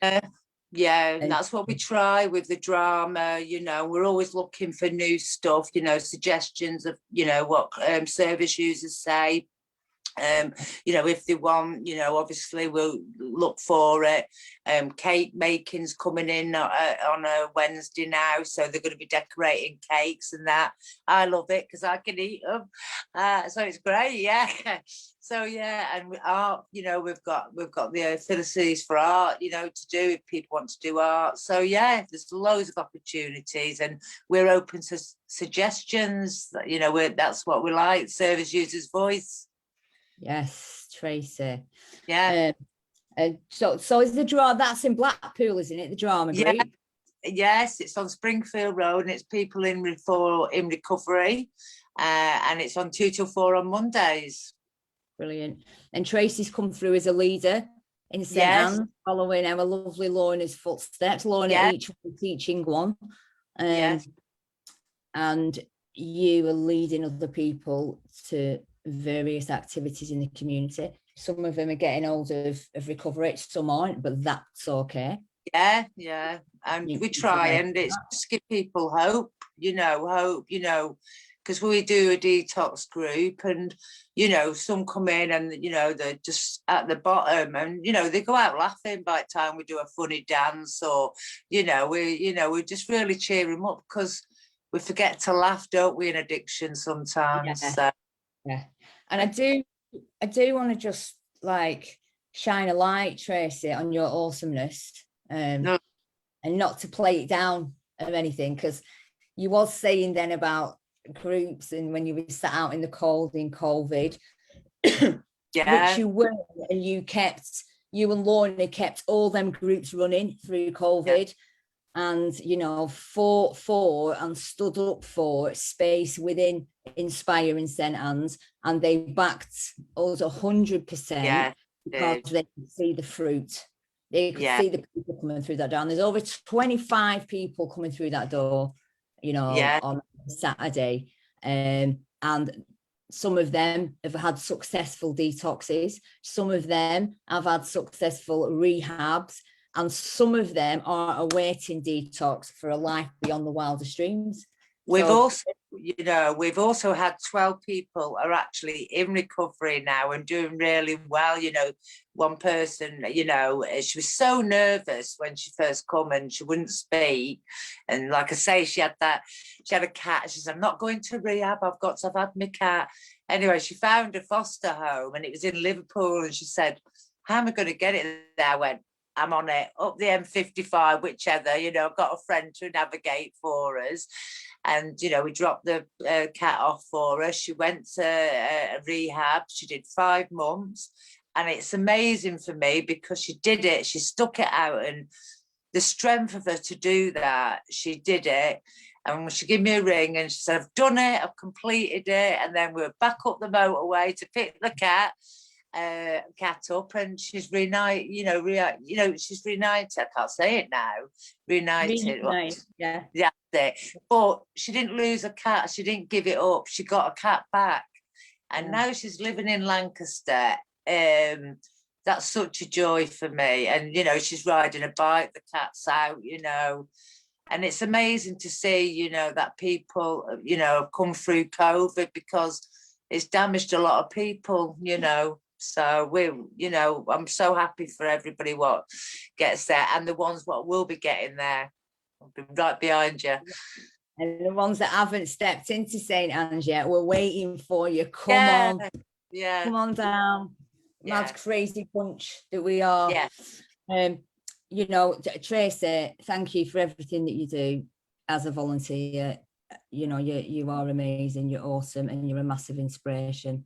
Yeah, and that's what we try with the drama. You know, we're always looking for new stuff, you know, suggestions of, you know, what service users say. You know, if they want, you know, obviously we'll look for it. Cake making's coming in on a Wednesday now, so they're going to be decorating cakes and that. I love it because I can eat them, so it's great. Yeah. So yeah, and art, you know, we've got the facilities for art, you know, to do if people want to do art. So yeah, there's loads of opportunities, and we're open to suggestions. You know, that's what we like. Service users' voice. Yes, Tracy. Yeah. So is the drama, that's in Blackpool, isn't it? The drama group? Yes, it's on Springfield Road, and it's people in recovery, and it's on 2 till 4 on Mondays. Brilliant. And Tracy's come through as a leader in St Anne's, following our lovely Lorna's footsteps. Lorna each one teaching one, and you are leading other people to various activities in the community. Some of them are getting hold of recovery, some aren't, but that's okay. Yeah, and we try, and it's just give people hope, you know, because we do a detox group, and you know, some come in and you know they're just at the bottom, and you know they go out laughing by the time we do a funny dance, or we just really cheer them up, because we forget to laugh, don't we, in addiction sometimes. Yeah. And I do want to just like shine a light, Tracy, on your awesomeness. No. and not to play it down or anything, because you was saying then about groups and when you were sat out in the cold in COVID, Yeah. which you were, and you and Lorna kept all them groups running through COVID. And, you know, fought for and stood up for space within Inspire in St Anne's, and they backed us 100%, Yeah, because they could see the fruit. They could see the people coming through that door. And there's over 25 people coming through that door, you know, on Saturday. And some of them have had successful detoxes. Some of them have had successful rehabs. And some of them are awaiting detox for a life beyond the wildest dreams. We've also had 12 people are actually in recovery now and doing really well. You know, one person, you know, she was so nervous when she first come and she wouldn't speak. And like I say, she had a cat. She said, I'm not going to rehab. I've got to have had my cat. Anyway, she found a foster home and it was in Liverpool. And she said, how am I going to get it there? I went, I'm on it, up the M55, whichever, you know, I've got a friend to navigate for us. And, you know, we dropped the cat off for her. She went to a rehab. She did 5 months. And it's amazing for me because she did it. She stuck it out. And the strength of her to do that, she did it. And she gave me a ring and she said, I've done it. I've completed it. And then we were back up the motorway to pick the cat up, and she's reunited. She's reunited. I can't say it now. Reunited. Yeah. That's it. But she didn't lose a cat. She didn't give it up. She got a cat back, and now she's living in Lancaster. That's such a joy for me. And you know, she's riding a bike. The cat's out. You know. And it's amazing to see, you know, that people, you know, have come through COVID because it's damaged a lot of people, you know. So I'm so happy for everybody what gets there, and the ones what will be getting there. I'll be right behind you. And the ones that haven't stepped into St Anne's yet, we're waiting for you. Come on. Yeah. Come on down. Mad crazy bunch that we are. Yeah. You know, Tracy, thank you for everything that you do as a volunteer. You know, you are amazing, you're awesome, and you're a massive inspiration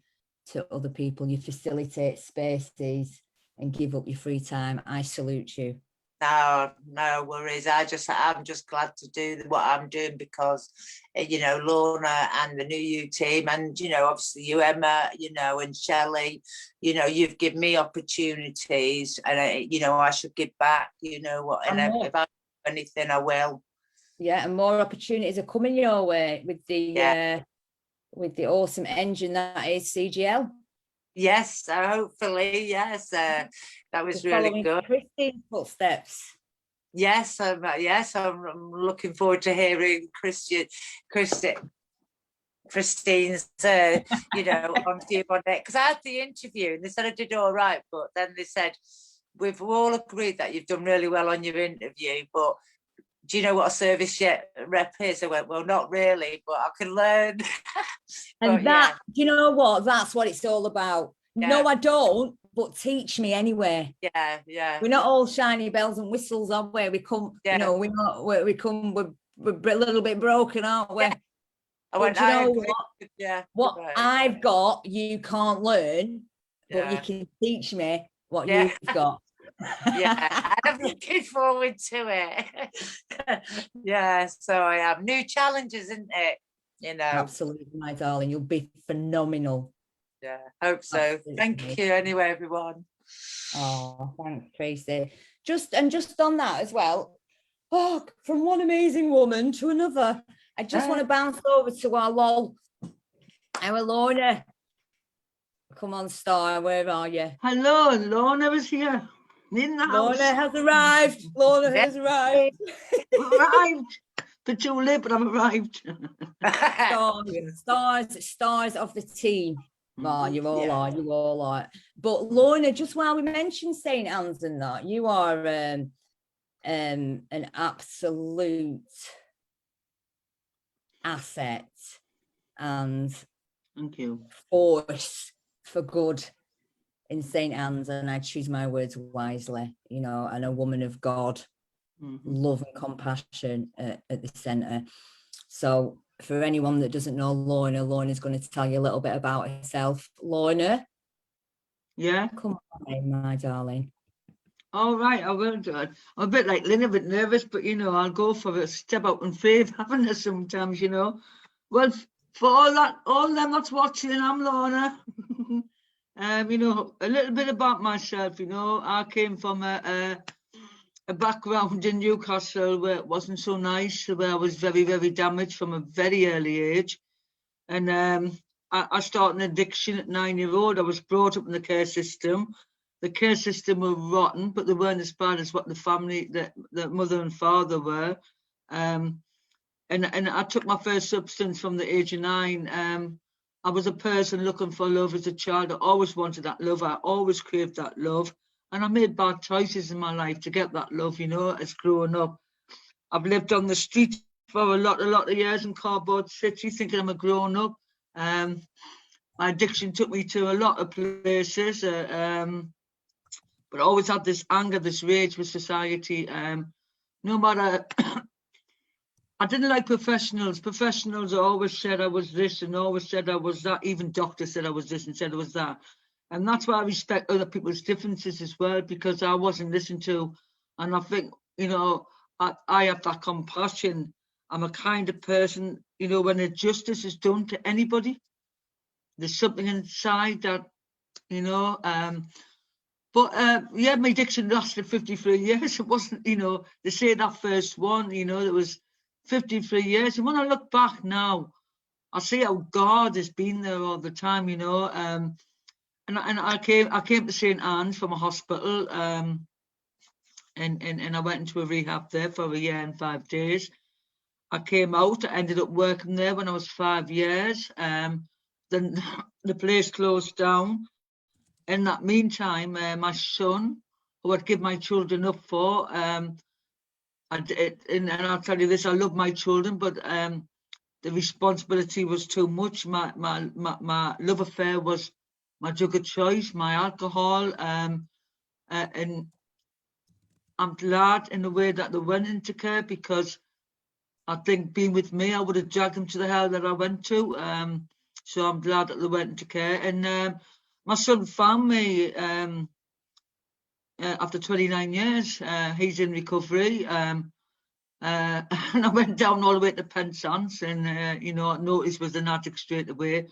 to other people. You facilitate spaces and give up your free time. I salute you. No worries. I'm just glad to do what I'm doing because, you know, Lorna and the new You team, and you know, obviously you, Emma, you know, and Shelley, you know, you've given me opportunities, and you know, I should give back. You know what? And if I do anything, I will. Yeah, and more opportunities are coming your way with the awesome engine that is CGL. Yes, hopefully, yes. That was really good. Christine's footsteps. Yes, I'm looking forward to hearing Christine's, you know, on view on it. Because I had the interview and they said I did all right, but then they said, we've all agreed that you've done really well on your interview, but do you know what a service rep is? I went, well, not really, but I can learn. And do you know what? That's what it's all about. Yeah. No, I don't, but teach me anyway. Yeah. We're not all shiny bells and whistles, are we? We come, you know, we're a little bit broken, aren't we? Yeah. What I've got, you can't learn, but you can teach me what you've got. Yeah, I'm looking forward to it. Yeah, so I have new challenges, isn't it? You know, absolutely, my darling, you'll be phenomenal. Yeah, hope so. Absolutely. Thank you anyway, everyone. Oh, thanks, Tracy. Just on that as well. Oh, from one amazing woman to another. I just want to bounce over to our Lorna. Come on, Star, where are you? Hello, Lorna was here. In the house. Lorna has arrived. Lorna has arrived. Arrived. For too late, but I've arrived. Stars of the team. Oh, you all are. But Lorna, just while we mentioned St Anne's and that, you are an absolute asset and thank you force for good in St Anne's, and I choose my words wisely, you know, and a woman of God, love and compassion at the centre. So for anyone that doesn't know Lorna, Lorna's going to tell you a little bit about herself. Lorna? Yeah. Come on, my darling. All right, I will do it. I'm a bit like Lynn, a bit nervous, but you know, I'll go for a step out in faith, haven't I, sometimes, you know. Well, for all them that's watching, I'm Lorna. You know, a little bit about myself, you know. I came from a background in Newcastle where it wasn't so nice, where I was very, very damaged from a very early age. And I started an addiction at 9-year-old. I was brought up in the care system. The care system were rotten, but they weren't as bad as what the family, the mother and father were. And I took my first substance from the age of 9. I was a person looking for love as a child. I always wanted that love. I always craved that love. And I made bad choices in my life to get that love, you know, as growing up. I've lived on the street for a lot of years in Cardboard City, thinking I'm a grown up. My addiction took me to a lot of places. But I always had this anger, this rage with society. No matter, I didn't like professionals. Professionals always said I was this and always said I was that. Even doctors said I was this and said I was that. And that's why I respect other people's differences as well, because I wasn't listened to. And I think, you know, I have that compassion. I'm a kind of person, you know, when injustice is done to anybody, there's something inside that, you know, but yeah, my addiction lasted 53 years. It wasn't, you know, they say that first one, you know, there was 53 years. And when I look back now, I see how God has been there all the time, you know. And I came to St. Anne's from a hospital, and I went into a rehab there for 1 year and 5 days. I came out, I ended up working there when I was 5 years. Then the place closed down. In that meantime, my son, who I'd give my children up for, and I'll tell you this, I love my children, but the responsibility was too much. My love affair was my drug of choice, my alcohol, and I'm glad in a way that they went into care, because I think being with me, I would have dragged them to the hell that I went to. So I'm glad that they went into care. And my son found me after 29 years. He's in recovery. And I went down all the way to Penzance, and you know, I noticed was an addict straight away.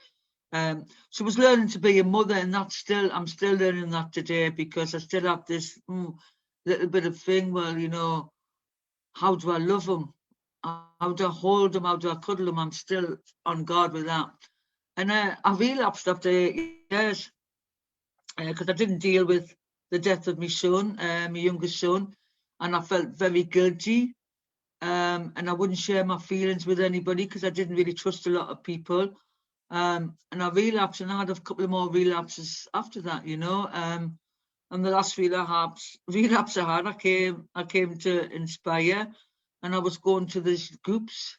So I was learning to be a mother, and I'm still learning that today, because I still have this little bit of thing. Well, you know, how do I love them? How do I hold them? How do I cuddle them? I'm still on guard with that. And I relapsed after 8 years, because I didn't deal with the death of my son, my youngest son, and I felt very guilty. And I wouldn't share my feelings with anybody because I didn't really trust a lot of people. And I relapsed, and I had a couple of more relapses after that, you know. And the last relapse I had, I came to Inspire, and I was going to these groups.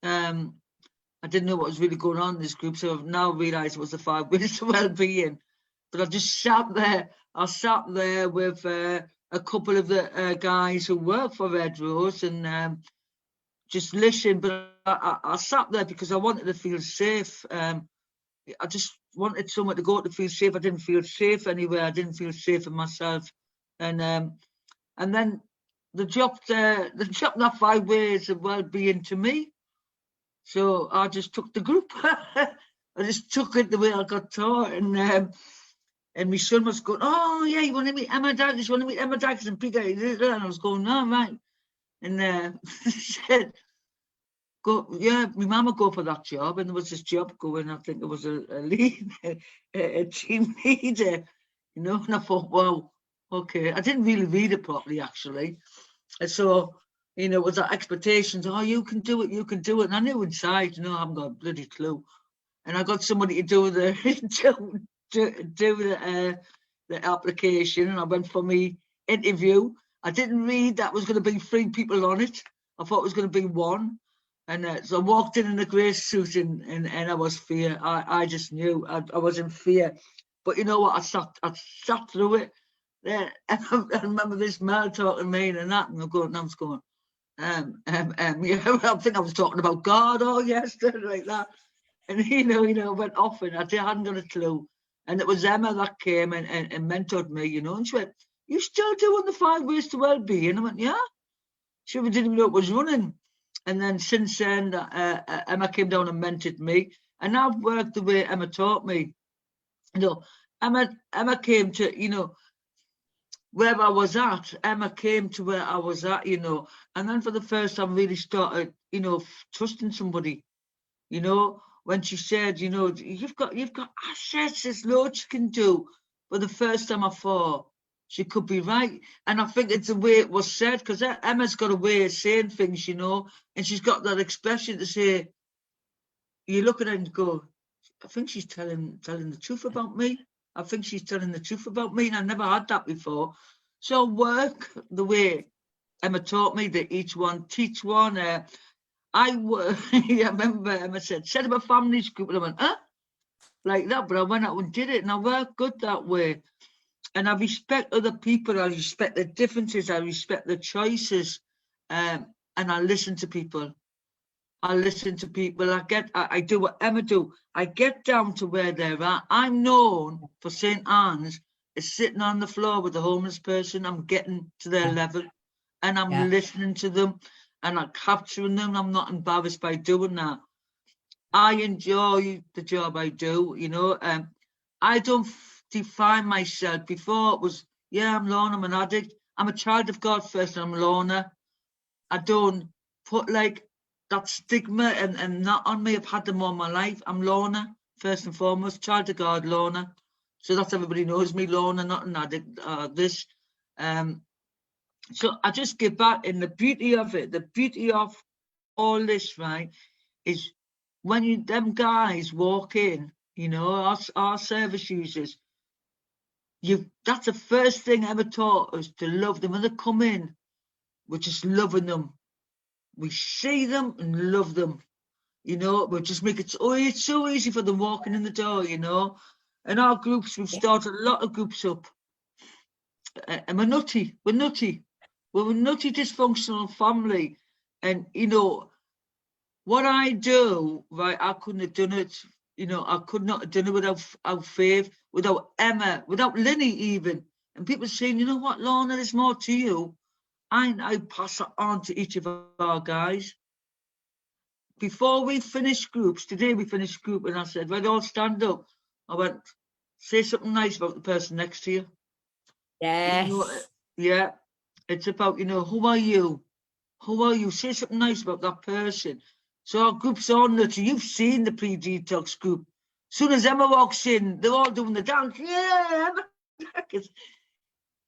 I didn't know what was really going on in this group, so I've now realised it was the 5 Minutes of Wellbeing. But I just sat there. I sat there with a couple of the guys who work for Red Rose, and just listened. But I sat there because I wanted to feel safe. I just wanted somewhere to go to feel safe. I didn't feel safe anywhere. I didn't feel safe in myself. And then they dropped that 5 Ways of Wellbeing to me. So I just took the group. I just took it the way I got taught. And my son was going, oh yeah, you want to meet Emma Daggers? You want to meet Emma Daggers and Peter? And I was going, no, right. And she said, go, yeah, my mum would go for that job. And there was this job going, I think it was a lead, a team leader, you know. And I thought, wow, okay. I didn't really read it properly, actually. And so, you know, it was that expectations, oh, you can do it, you can do it. And I knew inside, you know, I haven't got a bloody clue. And I got somebody to do the the application, and I went for my interview. I didn't read that was going to be 3 people on it. I thought it was going to be 1. And so I walked in a grey suit, and I was fear. I just knew I was in fear. But you know what? I sat through it. then I remember this man talking to me and that, and I'm going, yeah, I think I was talking about God or yesterday like that. And went off and I hadn't got a clue. And it was Emma that came and mentored me, and she went, "You still doing the 5 ways to well-being?" And I went, "Yeah." She didn't even know it was running. And then since then, Emma came down and mentored me. And I've worked the way Emma taught me. Emma came to, where I was at. Emma came to where I was at, and then for the first time really started, trusting somebody, when she said, you've got assets, there's loads you can do. For the first time I thought she could be right. And I think it's the way it was said, because Emma's got a way of saying things, and she's got that expression to say, you look at her and go, I think she's telling the truth about me. I think she's telling the truth about me, and I never had that before. So work the way Emma taught me, that each one teach one. I remember Emma said, set up a families group, and I went, huh? Like that, but I went out and did it, and I work good that way. And I respect other people, I respect the differences, I respect the choices, and I listen to people. I do what Emma do. I get down to where they're at. I'm known for St. Anne's is sitting on the floor with a homeless person. I'm getting to their level, and I'm listening to them, and I'm capturing them. I'm not embarrassed by doing that. I enjoy the job I do, I don't define myself. Before it was, I'm Lorna, I'm an addict. I'm a child of God first, and I'm Lorna. I don't put like that stigma and that on me. I've had them all my life. I'm Lorna, first and foremost, child of God, Lorna. So that's everybody knows me, Lorna, not an addict, so I just give back, and the beauty of it, the beauty of all this, right, is when them guys walk in, our service users, that's the first thing I ever taught us, to love them. When they come in, we're just loving them. We see them and love them. We'll just make it, it's so easy for them walking in the door, And our groups, we've started a lot of groups up. And we're nutty. We're a nutty dysfunctional family. And, what I do, right, I couldn't have done it. I could not have done it without Faith, without Emma, without Linny even. And people saying, you know what, Lorna, there's more to you. I pass it on to each of our guys. Before we finish groups, today we finished group, and I said, right, all stand up. I went, say something nice about the person next to you. Yes. Yeah. It's about, who are you? Who are you? Say something nice about that person. So our group's on nutty. You've seen the pre-detox group. As soon as Emma walks in, they're all doing the dance. Yeah,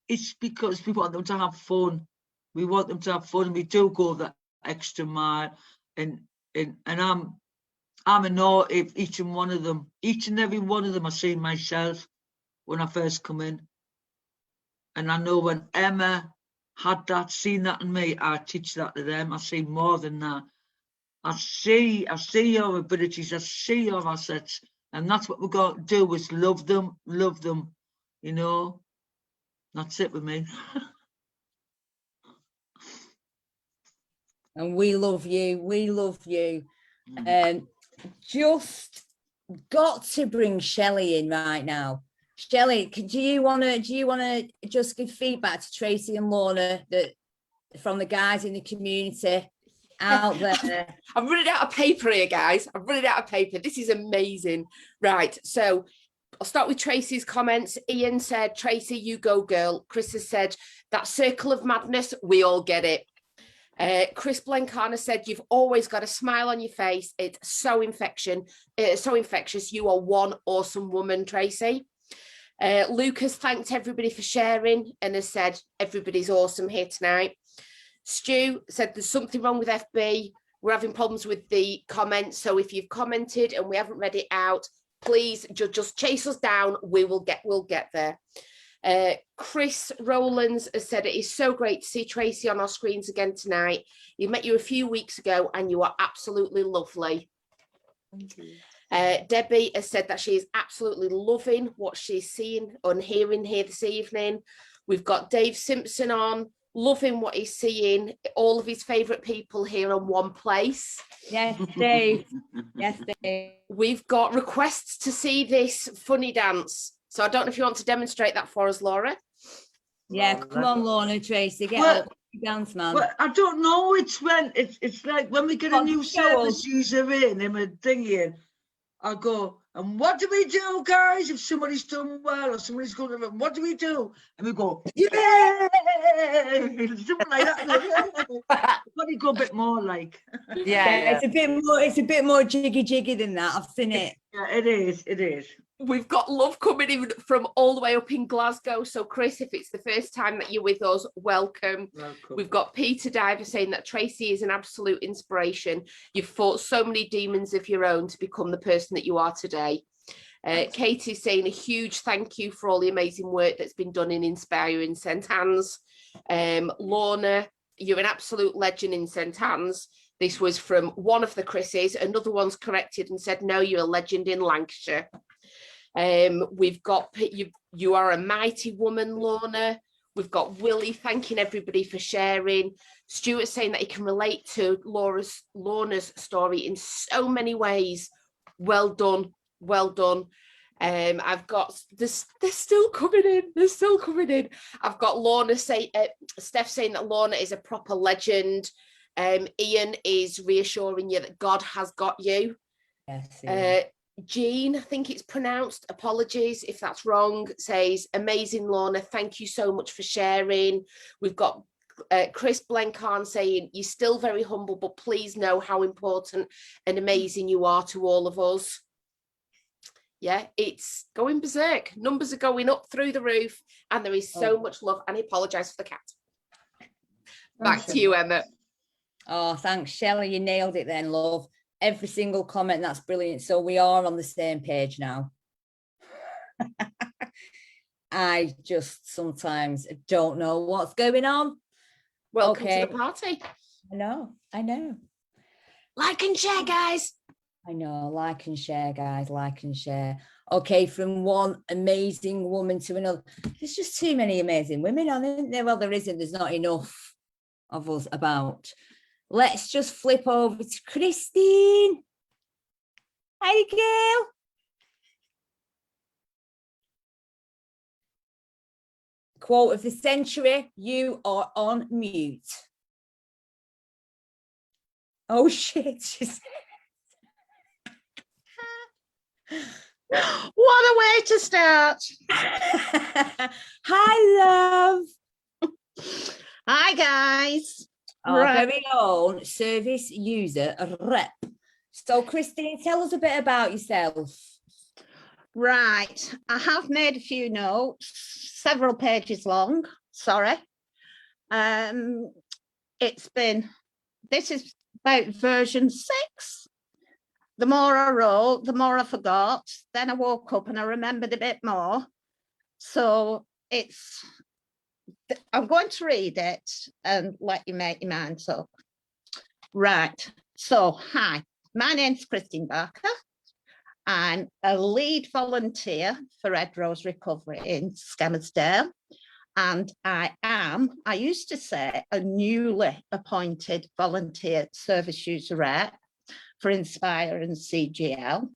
it's because we want them to have fun. We want them to have fun, and we do go that extra mile. And I'm in awe of each and one of them. Each and every one of them I see myself when I first come in. And I know when Emma had that, seen that in me, I teach that to them. I see more than that. I see your abilities, I see your assets, and that's what we've got to do, is love them, That's it with me. And we love you. Just got to bring Shelley in right now. Shelley, do you want to just give feedback to Tracy and Lorna, that from the guys in the community out there? I'm running out of paper here, guys. I'm running out of paper. This is amazing. Right, so I'll start with Tracy's comments. Ian said, Tracy, you go, girl. Chris has said, that circle of madness, we all get it. Chris Blenkana said, you've always got a smile on your face. It's so infectious. You are one awesome woman, Tracy. Luke has thanked everybody for sharing and has said, everybody's awesome here tonight. Stu said, there's something wrong with FB. We're having problems with the comments. So if you've commented and we haven't read it out, please just chase us down. We'll get there. Chris Rowlands has said, it is so great to see Tracy on our screens again tonight. We met you a few weeks ago and you are absolutely lovely. Thank you. Debbie has said that she is absolutely loving what she's seeing and hearing here this evening. We've got Dave Simpson on, loving what he's seeing, all of his favourite people here in one place. Yes, Dave. Yes, Dave. We've got requests to see this funny dance. So I don't know if you want to demonstrate that for us, Laura. Yeah, come on, Lorna, Tracy, get Well, up, dance, man. Well, I don't know. It's when it's like when we get a Oh, new show service us. user in and a thing in, I'll go, and what do we do, guys? If somebody's done well or somebody's going to, what do we do? And we go, yeah, something like that. Probably go a bit more like. Yeah, it's a bit more jiggy than that. I've seen it. Yeah, it is. It is. We've got love coming in from all the way up in Glasgow. So, Chris, if it's the first time that you're with us, welcome. We've got Peter Diver saying that Tracy is an absolute inspiration. You've fought so many demons of your own to become the person that you are today. Katie's saying a huge thank you for all the amazing work that's been done in Inspiring St. Anne's. Lorna, you're an absolute legend in St. Anne's. This was from one of the Chris's. Another one's corrected and said, no, you're a legend in Lancashire. We've got you are a mighty woman, Lorna. We've got Willie thanking everybody for sharing. Stuart saying that he can relate to Lorna's story in so many ways. Well done, well done. I've got this. They're still coming in. They're still coming in. I've got Steph saying that Lorna is a proper legend. Ian is reassuring you that God has got you. Yes. Jean, I think it's pronounced, apologies if that's wrong, says, amazing, Lorna, thank you so much for sharing. We've got Chris Blencarn saying, you're still very humble, but please know how important and amazing you are to all of us. Yeah, it's going berserk. Numbers are going up through the roof, and there is so much love, and I apologise for the cat. Back to you, Emma. Oh, thanks, Shelley. You nailed it then, love. Every single comment, that's brilliant. So we are on the same page now. I just sometimes don't know what's going on. Welcome to the party. I know. Like and share, guys. I know, like and share, guys, like and share. Okay, from one amazing woman to another. There's just too many amazing women, aren't there? Well, there isn't. There's not enough of us about. Let's just flip over to Christine. Hi, girl. Quote of the century, you are on mute. Oh, shit. What a way to start. Hi, love. Hi, guys. Our very own service user rep. So, Christine, tell us a bit about yourself. Right. I have made a few notes, several pages long. Sorry. This is about version 6. The more I wrote, the more I forgot. Then I woke up and I remembered a bit more. So I'm going to read it and let you make your minds up. Right. So, hi, my name's Christine Barker. I'm a lead volunteer for Red Rose Recovery in Skelmersdale. And I used to say, a newly appointed volunteer service user rep for Inspire and CGL.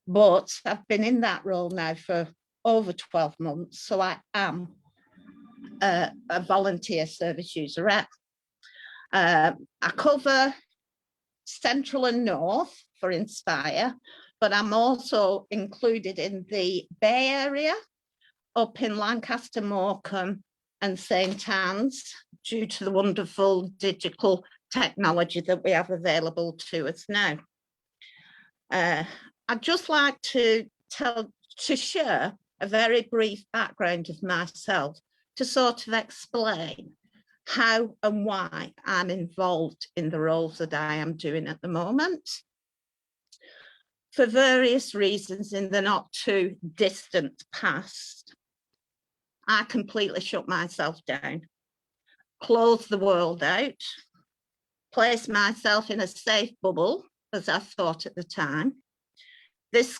But I've been in that role now for over 12 months. So I am a volunteer service user rep. I cover Central and North for Inspire, but I'm also included in the Bay Area, up in Lancaster, Morecambe and St. Anne's, due to the wonderful digital technology that we have available to us now. I'd just like to share a very brief background of myself to sort of explain how and why I'm involved in the roles that I am doing at the moment. For various reasons in the not too distant past, I completely shut myself down, closed the world out, placed myself in a safe bubble, as I thought at the time. This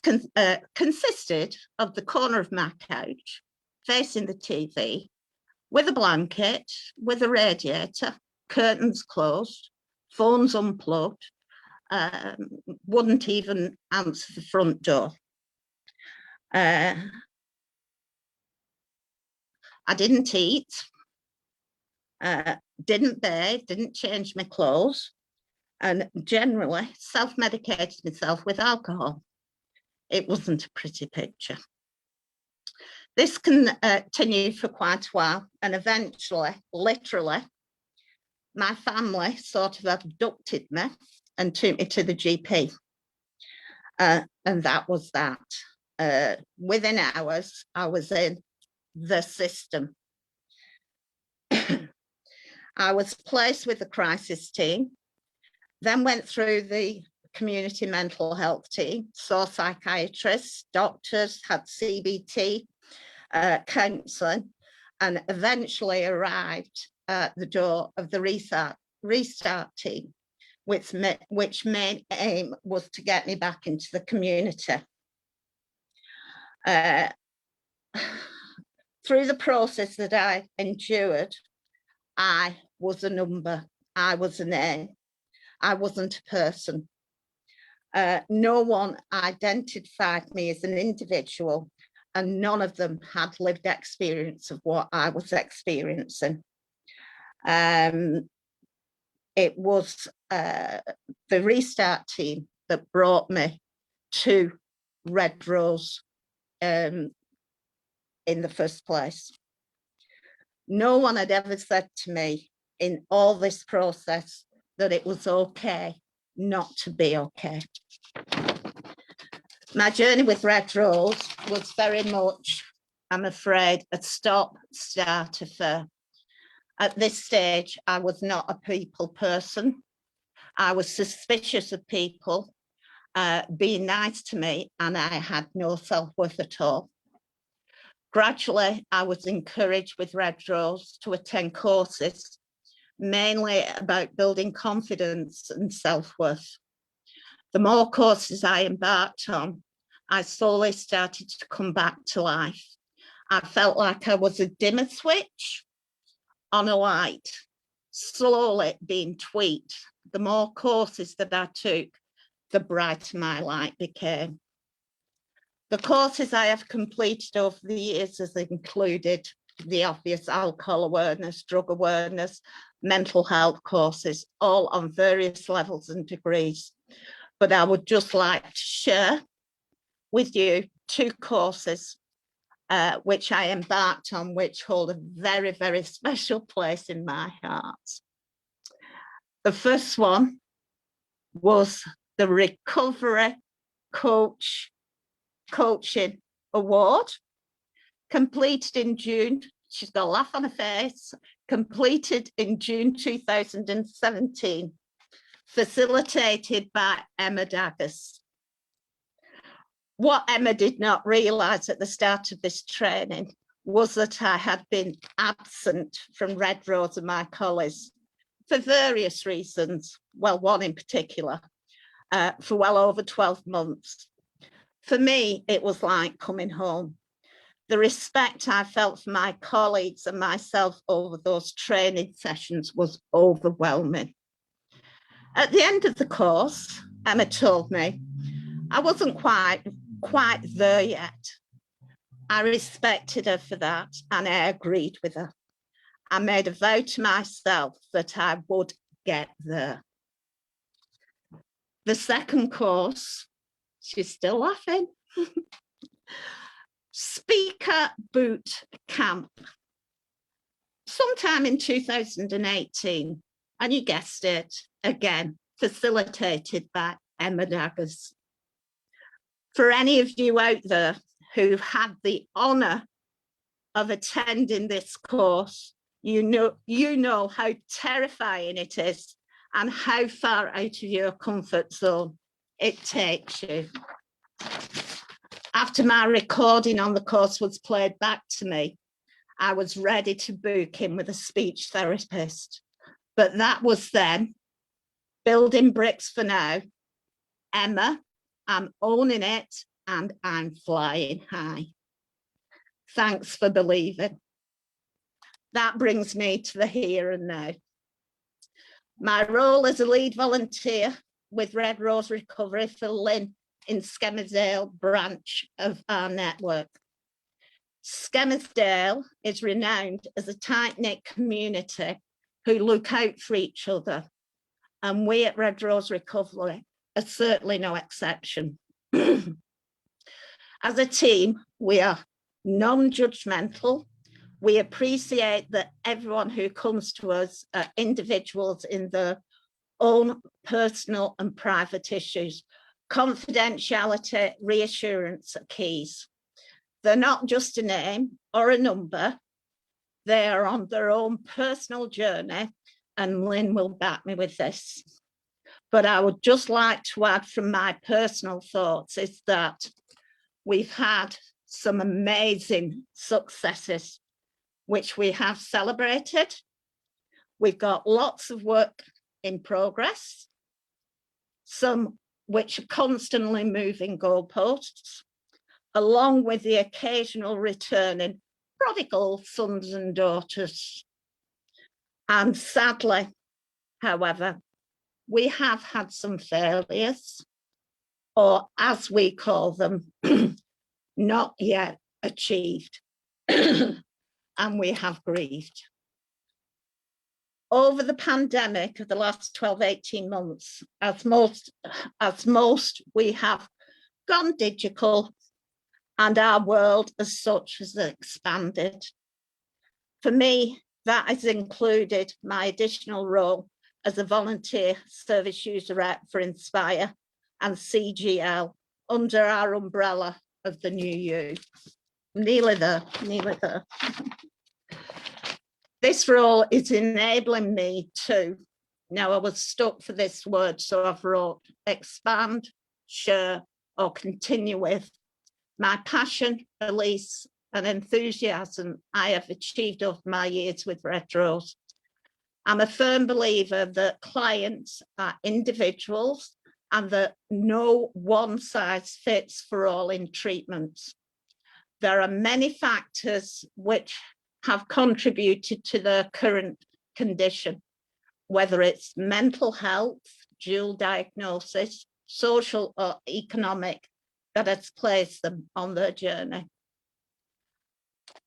consisted of the corner of my couch, facing the TV, with a blanket, with a radiator, curtains closed, phones unplugged, wouldn't even answer the front door. I didn't eat, didn't bathe, didn't change my clothes, and generally self-medicated myself with alcohol. It wasn't a pretty picture. This continued for quite a while, and eventually, literally, my family sort of abducted me and took me to the GP. And that was that. Within hours, I was in the system. I was placed with the crisis team, then went through the community mental health team, saw psychiatrists, doctors, had CBT, counselling, and eventually arrived at the door of the restart team, which main aim was to get me back into the community. Through the process that I endured, I was a number, I was a name, I wasn't a person. No one identified me as an individual, and none of them had lived experience of what I was experiencing. It was the restart team that brought me to Red Rose in the first place. No one had ever said to me in all this process that it was okay not to be okay. My journey with Red Rose was very much, I'm afraid, a stop-start affair. At this stage, I was not a people person. I was suspicious of people being nice to me, and I had no self-worth at all. Gradually, I was encouraged with Red Rose to attend courses, mainly about building confidence and self-worth. The more courses I embarked on, I slowly started to come back to life. I felt like I was a dimmer switch on a light, slowly being tweaked. The more courses that I took, the brighter my light became. The courses I have completed over the years has included the obvious alcohol awareness, drug awareness, mental health courses, all on various levels and degrees. But I would just like to share with you 2 courses which I embarked on, which hold a very, very special place in my heart. The first one was the Recovery Coaching Award, completed in June. She's got a laugh on her face. Completed in June 2017, facilitated by Emma Daggers. What Emma did not realise at the start of this training was that I had been absent from Red Rose and my colleagues for various reasons, well, one in particular, for well over 12 months. For me, it was like coming home. The respect I felt for my colleagues and myself over those training sessions was overwhelming. At the end of the course, Emma told me I wasn't quite there yet. I respected her for that, and I agreed with her. I made a vow to myself that I would get there. The second course, she's still laughing, Speaker Boot Camp, sometime in 2018, and you guessed it, again, facilitated by Emma Daggers. For any of you out there who've had the honour of attending this course, you know how terrifying it is and how far out of your comfort zone it takes you. After my recording on the course was played back to me, I was ready to book in with a speech therapist. But that was then. Building bricks for now. Emma, I'm owning it and I'm flying high. Thanks for believing. that brings me to the here and now. My role as a lead volunteer with Red Rose Recovery for Lynn in Skemersdale branch of our network. Skemersdale is renowned as a tight-knit community who look out for each other, and we at Red Rose Recovery are certainly no exception. As a team, we are non-judgmental. We appreciate that everyone who comes to us are individuals in their own personal and private issues. Confidentiality, reassurance are keys. They're not just a name or a number. They are on their own personal journey, and Lynn will back me with this. But I would just like to add from my personal thoughts is that we've had some amazing successes, which we have celebrated. We've got lots of work in progress, some which are constantly moving goalposts, along with the occasional returning prodigal sons and daughters. And sadly, however, we have had some failures, or as we call them, not yet achieved, and we have grieved. Over the pandemic of the last 12, 18 months, as most, we have gone digital, and our world as such has expanded. For me, that has included my additional role as a volunteer service user rep for Inspire and CGL under our umbrella of the New You. Nearly there, nearly there. This role is enabling me to, now I was stuck for this word, so I've wrote expand, share, or continue with my passion, beliefs, and enthusiasm I have achieved over my years with Red Rose. I'm a firm believer that clients are individuals and that no one size fits for all in treatments. There are many factors which have contributed to their current condition, whether it's mental health, dual diagnosis, social or economic, that has placed them on their journey.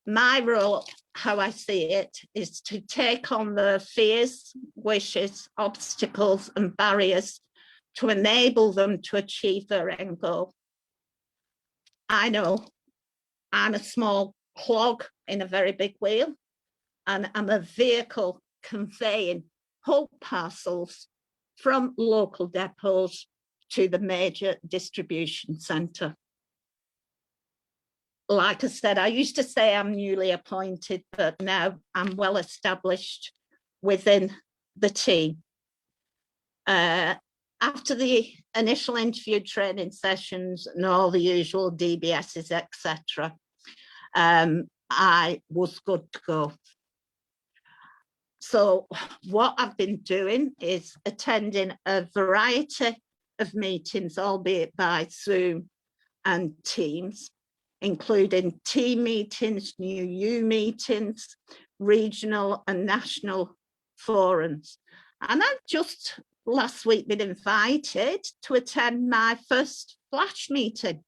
My role, how I see it, is to take on their fears, wishes, obstacles, and barriers to enable them to achieve their end goal. I know I'm a small clog in a very big wheel, and I'm a vehicle conveying whole parcels from local depots to the major distribution centre. Like I said, I used to say I'm newly appointed, but now I'm well established within the team. After the initial interview training sessions and all the usual DBSs, etc., I was good to go. So what I've been doing is attending a variety of meetings, albeit by Zoom and Teams, including team meetings, New You meetings, regional and national forums. And I've just last week been invited to attend my first Flash meeting.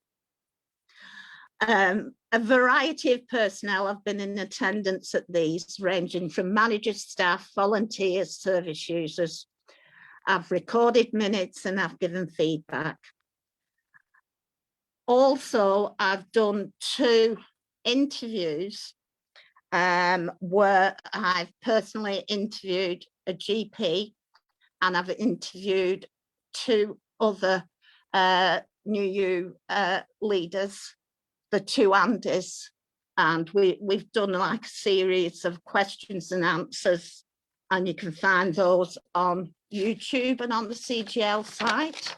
A variety of personnel have been in attendance at these, ranging from managers, staff, volunteers, service users. I've recorded minutes and I've given feedback. Also, I've done 2 interviews where I've personally interviewed a GP and I've interviewed 2 other New You leaders, the 2 Andys, and we've done like a series of questions and answers, and you can find those on YouTube and on the CGL site.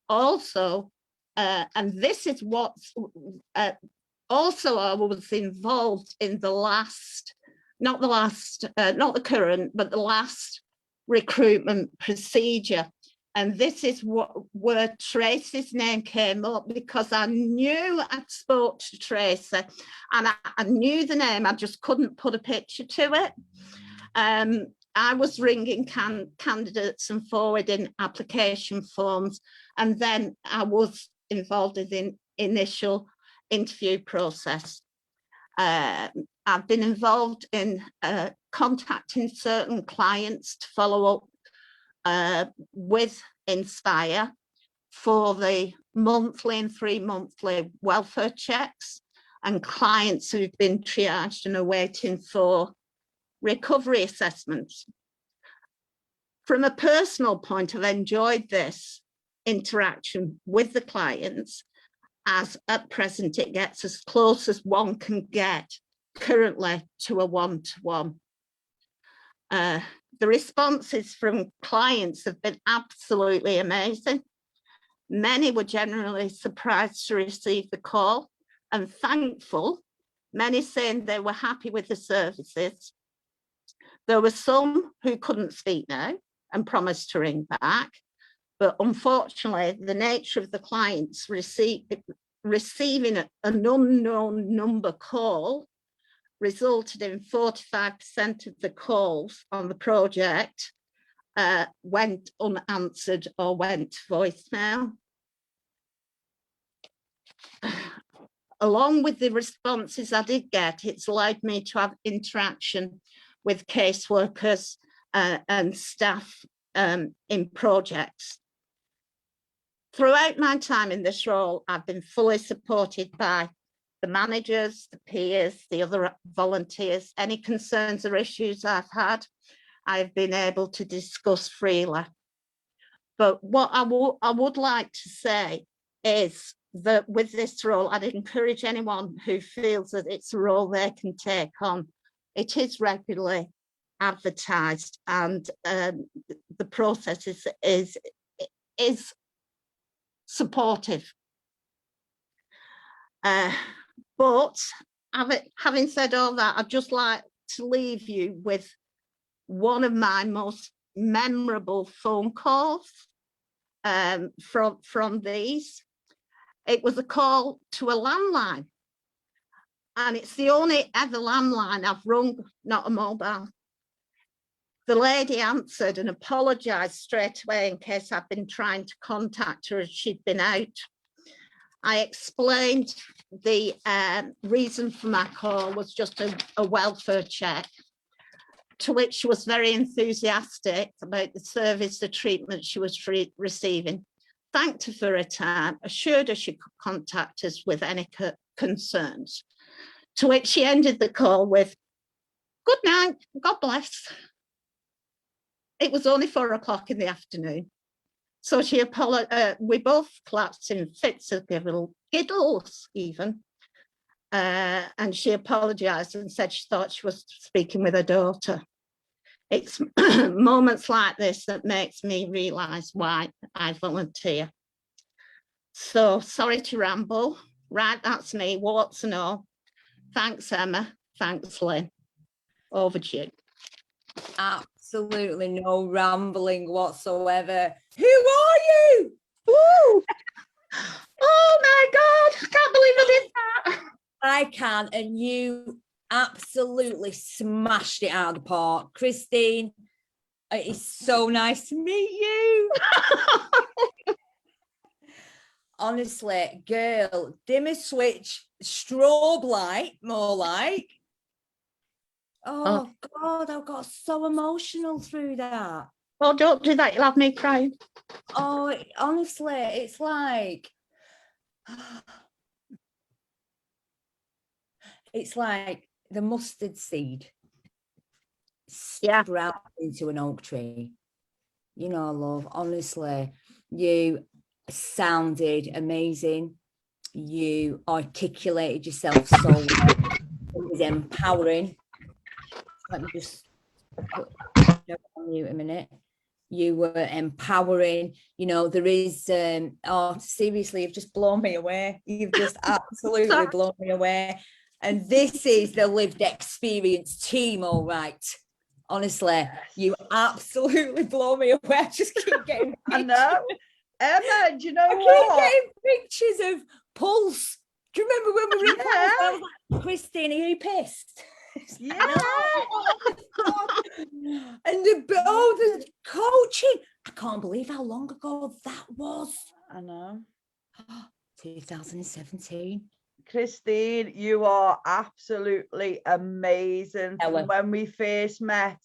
Also, and this is what's also I was involved in the last, not the current, but the last recruitment procedure And this is where Tracy's name came up, because I knew I'd spoke to Tracy and I knew the name, I just couldn't put a picture to it. I was ringing candidates and forwarding application forms, and then I was involved in the initial interview process. I've been involved in contacting certain clients to follow up with Inspire for the monthly and 3-monthly welfare checks, and clients who've been triaged and are waiting for recovery assessments. From a personal point, I've enjoyed this interaction with the clients, as at present it gets as close as one can get currently to a one-to-one. The responses from clients have been absolutely amazing. Many were generally surprised to receive the call and thankful, many saying they were happy with the services. There were some who couldn't speak now and promised to ring back, but unfortunately the nature of the clients receiving an unknown number call resulted in 45% of the calls on the project went unanswered or went to voicemail. Along with the responses I did get, it's allowed me to have interaction with caseworkers and staff in projects. Throughout my time in this role, I've been fully supported by the managers, the peers, the other volunteers. Any concerns or issues I've had, I've been able to discuss freely. But what I would like to say is that with this role, I'd encourage anyone who feels that it's a role they can take on. It is regularly advertised, and the process is supportive. But having said all that, I'd just like to leave you with one of my most memorable phone calls from these. It was a call to a landline, and it's the only ever landline I've rung, not a mobile. The lady answered and apologised straight away in case I'd been trying to contact her as she'd been out. I explained the reason for my call was just a welfare check, to which she was very enthusiastic about the service, the treatment she was receiving. Thanked her for her time, assured her she could contact us with any concerns, to which she ended the call with, "Good night, God bless." It was only 4 o'clock in the afternoon. So she apologized. We both collapsed in fits of giggles even. And she apologized and said she thought she was speaking with her daughter. It's moments like this that makes me realize why I volunteer. So sorry to ramble. Right, that's me, warts and all. Thanks, Emma. Thanks, Lynn. Over to you. Absolutely no rambling whatsoever. Who are you? Woo! Oh my God, I can't believe I did that. I can, and you absolutely smashed it out of the park. Christine, it is so nice to meet you. Honestly, girl, dimmer switch, strobe light, more like. Oh God, I got so emotional through that. Oh, don't do that, you'll have me crying. Oh, honestly, it's like, it's like the mustard seed sprouted into an oak tree. You know, love, honestly, you sounded amazing. You articulated yourself so well. It was empowering. Let me just put on mute a minute. You were empowering. You know, there is, oh, seriously, you've just blown me away. You've just absolutely blown me away. And this is the lived experience team, all right. Honestly, you absolutely blow me away. I just keep getting I know. Emma, do you know I keep what? getting pictures of Pulse. Do you remember when we were in Pulse? Yeah. I was like, Christine, are you pissed? Yeah. And the coaching. I can't believe how long ago that was. I know. 2017. Christine, you are absolutely amazing. Yeah, well- From when we first met,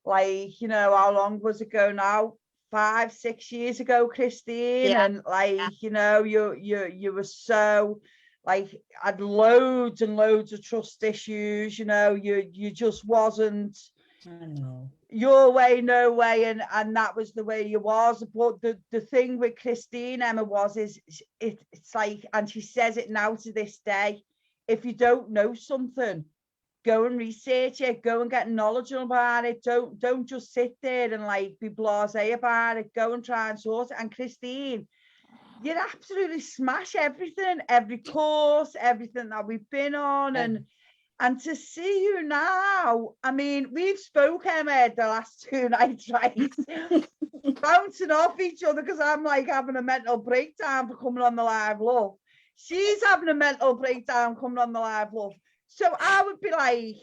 like, you know, how long was it ago now? 5-6 years ago, Christine. Yeah. And like, you know, you were so, like, had loads and loads of trust issues, you know, you just wasn't I know. your way, no way, and that was the way you was. But the thing with Christine, Emma, is it's like, and she says it now to this day, if you don't know something, go and research it, go and get knowledgeable about it. Don't just sit there and like be blasé about it. Go and try and sort it. And Christine, you'd absolutely smash everything, every course, everything that we've been on. And to see you now, I mean, we've spoken, Emma, the last 2 nights, right? Bouncing off each other because I'm like having a mental breakdown for coming on the live LUF. She's having a mental breakdown coming on the live LUF. So I would be like,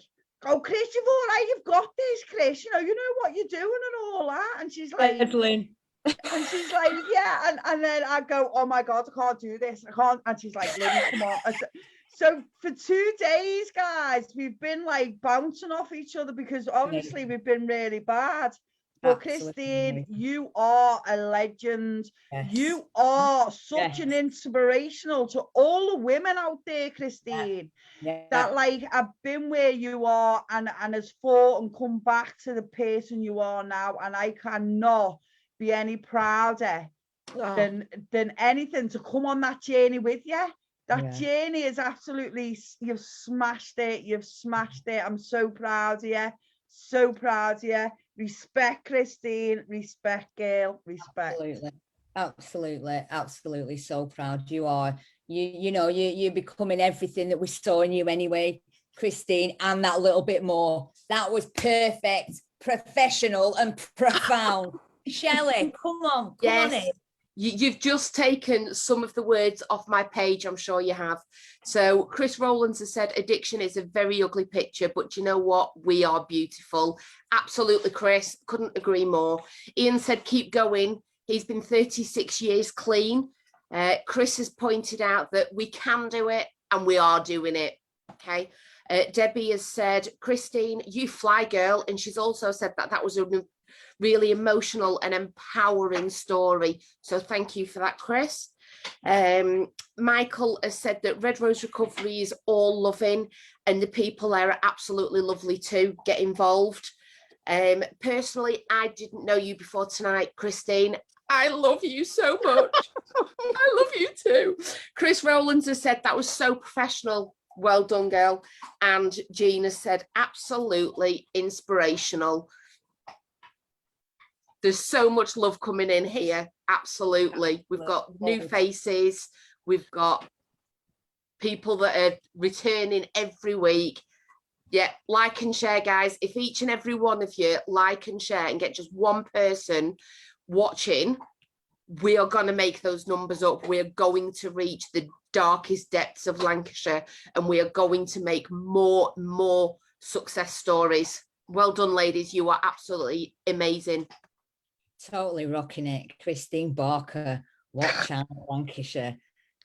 oh, Chris, you've all right, you've got this, Chris. You know what you're doing and all that. And she's like, yeah. And then I go, oh my God, I can't do this. I can't. And she's like, Lynn, come on. So for 2 days, guys, we've been like bouncing off each other because obviously we've been really bad. But Christine, you are a legend. Yes. You are such Yes. an inspirational to all the women out there, Christine, that like have been where you are and has fought and come back to the person you are now. And I cannot be any prouder than anything to come on that journey with you. That journey is absolutely, you've smashed it. You've smashed it. I'm so proud of you. So proud of you. Respect, Christine. Respect, girl. Respect. Absolutely. So proud you are. You're becoming everything that we saw in you anyway, Christine, and that little bit more. That was perfect, professional, and profound. Shelley, come on in. You've just taken some of the words off my page, I'm sure you have. So Chris Rowlands has said addiction is a very ugly picture, but you know what? We are beautiful. Absolutely, Chris. Couldn't agree more. Ian said keep going. He's been 36 years clean. Chris has pointed out that we can do it and we are doing it. Okay. Debbie has said, Christine, you fly, girl. And she's also said that was a really emotional and empowering story. So thank you for that, Chris. Michael has said that Red Rose Recovery is all loving and the people there are absolutely lovely too. Get involved. Personally, I didn't know you before tonight, Christine. I love you so much. I love you too. Chris Rowlands has said that was so professional. Well done, girl. And Jean has said absolutely inspirational. There's so much love coming in here. Absolutely. We've got new faces. We've got people that are returning every week. Yeah, like and share, guys. If each and every one of you like and share and get just one person watching, we are going to make those numbers up. We are going to reach the darkest depths of Lancashire and we are going to make more success stories. Well done, ladies. You are absolutely amazing. Totally rocking it. Christine Barker, watch out, Lancashire.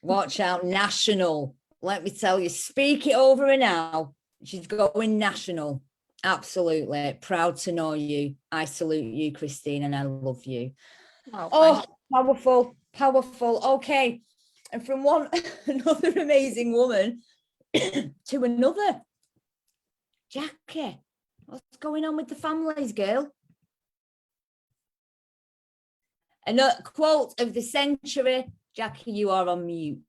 Watch out, national. Let me tell you, speak it over her now. She's going national. Absolutely. Proud to know you. I salute you, Christine, and I love you. Oh, powerful. Okay. And from another amazing woman to another. Jackie, what's going on with the families, girl? A quote of the century. Jackie, you are on mute.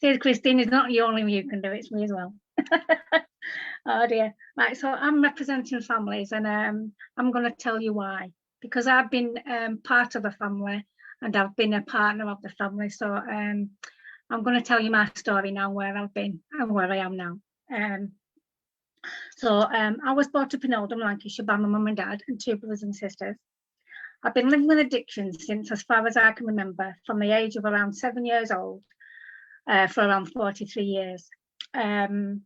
See, Christine is not the only one you can do, it's me as well. Oh dear. Right, so I'm representing families and I'm going to tell you why. Because I've been part of a family and I've been a partner of the family. So I'm going to tell you my story now, where I've been and where I am now. So I was brought up in Oldham, Lancashire by my mum and dad and 2 brothers and sisters. I've been living with addiction since as far as I can remember, from the age of around 7 years old, for around 43 years. The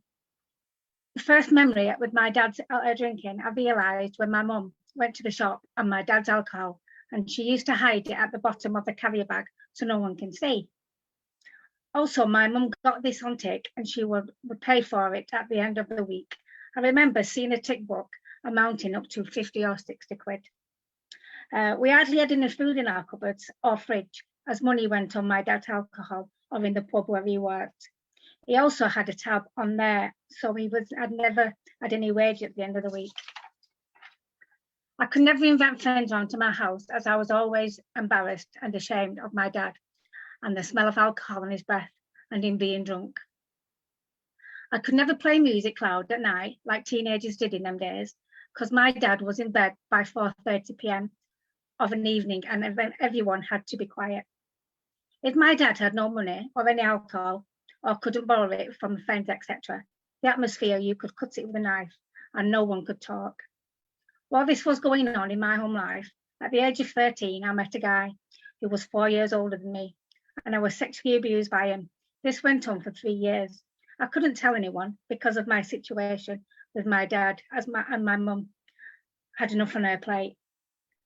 first memory with my dad's drinking, I realised when my mum went to the shop and my dad's alcohol, and she used to hide it at the bottom of the carrier bag so no one can see. Also, my mum got this on tick and she would pay for it at the end of the week. I remember seeing a tick book amounting up to 50 or 60 quid. We hardly had enough food in our cupboards or fridge, as money went on my dad's alcohol or in the pub where he worked. He also had a tab on there, so I'd never had any wage at the end of the week. I could never invite friends round to my house, as I was always embarrassed and ashamed of my dad and the smell of alcohol in his breath and him being drunk. I could never play music loud at night like teenagers did in them days, because my dad was in bed by 4:30 p.m. of an evening and everyone had to be quiet. If my dad had no money or any alcohol or couldn't borrow it from friends, etc., the atmosphere, you could cut it with a knife and no one could talk. While this was going on in my home life, at the age of 13, I met a guy who was 4 years older than me and I was sexually abused by him. This went on for 3 years. I couldn't tell anyone because of my situation with my dad, and my mum had enough on her plate.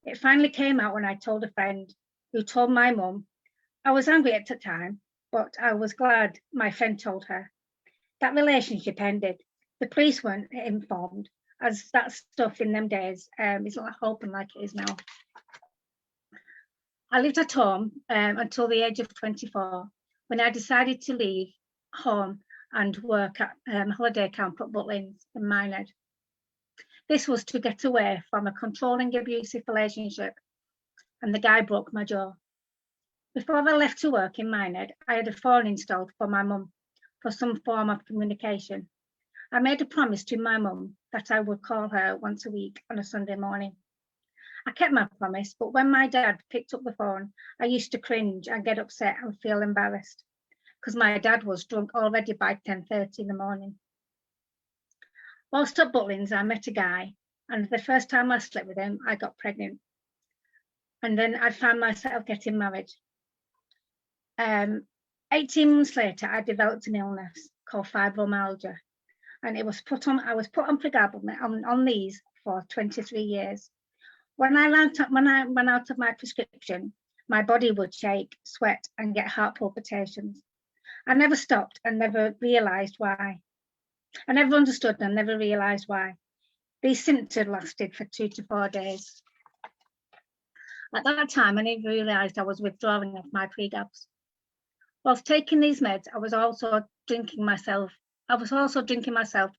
It finally came out when I told a friend who told my mum. I was angry at the time, but I was glad my friend told her. That relationship ended. The police weren't informed, as that stuff in them days is not open like it is now. I lived at home until the age of 24, when I decided to leave home and work at holiday camp at Butlins in Minehead. This was to get away from a controlling, abusive relationship, and the guy broke my jaw. Before I left to work in Minehead, I had a phone installed for my mum for some form of communication. I made a promise to my mum that I would call her once a week on a Sunday morning. I kept my promise, but when my dad picked up the phone, I used to cringe and get upset and feel embarrassed because my dad was drunk already by 10:30 in the morning. Whilst at Butlins, I met a guy, and the first time I slept with him, I got pregnant. And then I found myself getting married. 18 months later, I developed an illness called fibromyalgia, and I was put on pregabalin on these for 23 years. When I ran out of my prescription, my body would shake, sweat, and get heart palpitations. I never stopped and never realised why. I never understood and never realised why. These symptoms lasted for 2 to 4 days. At that time, I never realised I was withdrawing of my pregabs. Whilst taking these meds, I was also drinking myself,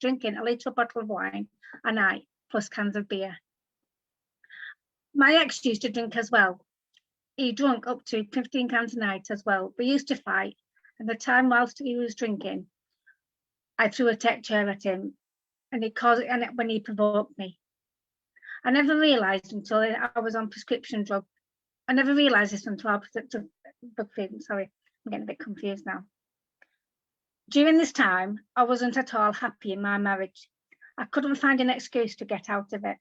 drinking a litre bottle of wine a night, plus cans of beer. My ex used to drink as well. He drank up to 15 cans a night as well. We used to fight, and the time whilst he was drinking, I threw a tech chair at him, and when he provoked me. I never realised until I was on prescription drug. I never realised this until I was sorry, I'm getting a bit confused now. During this time, I wasn't at all happy in my marriage. I couldn't find an excuse to get out of it.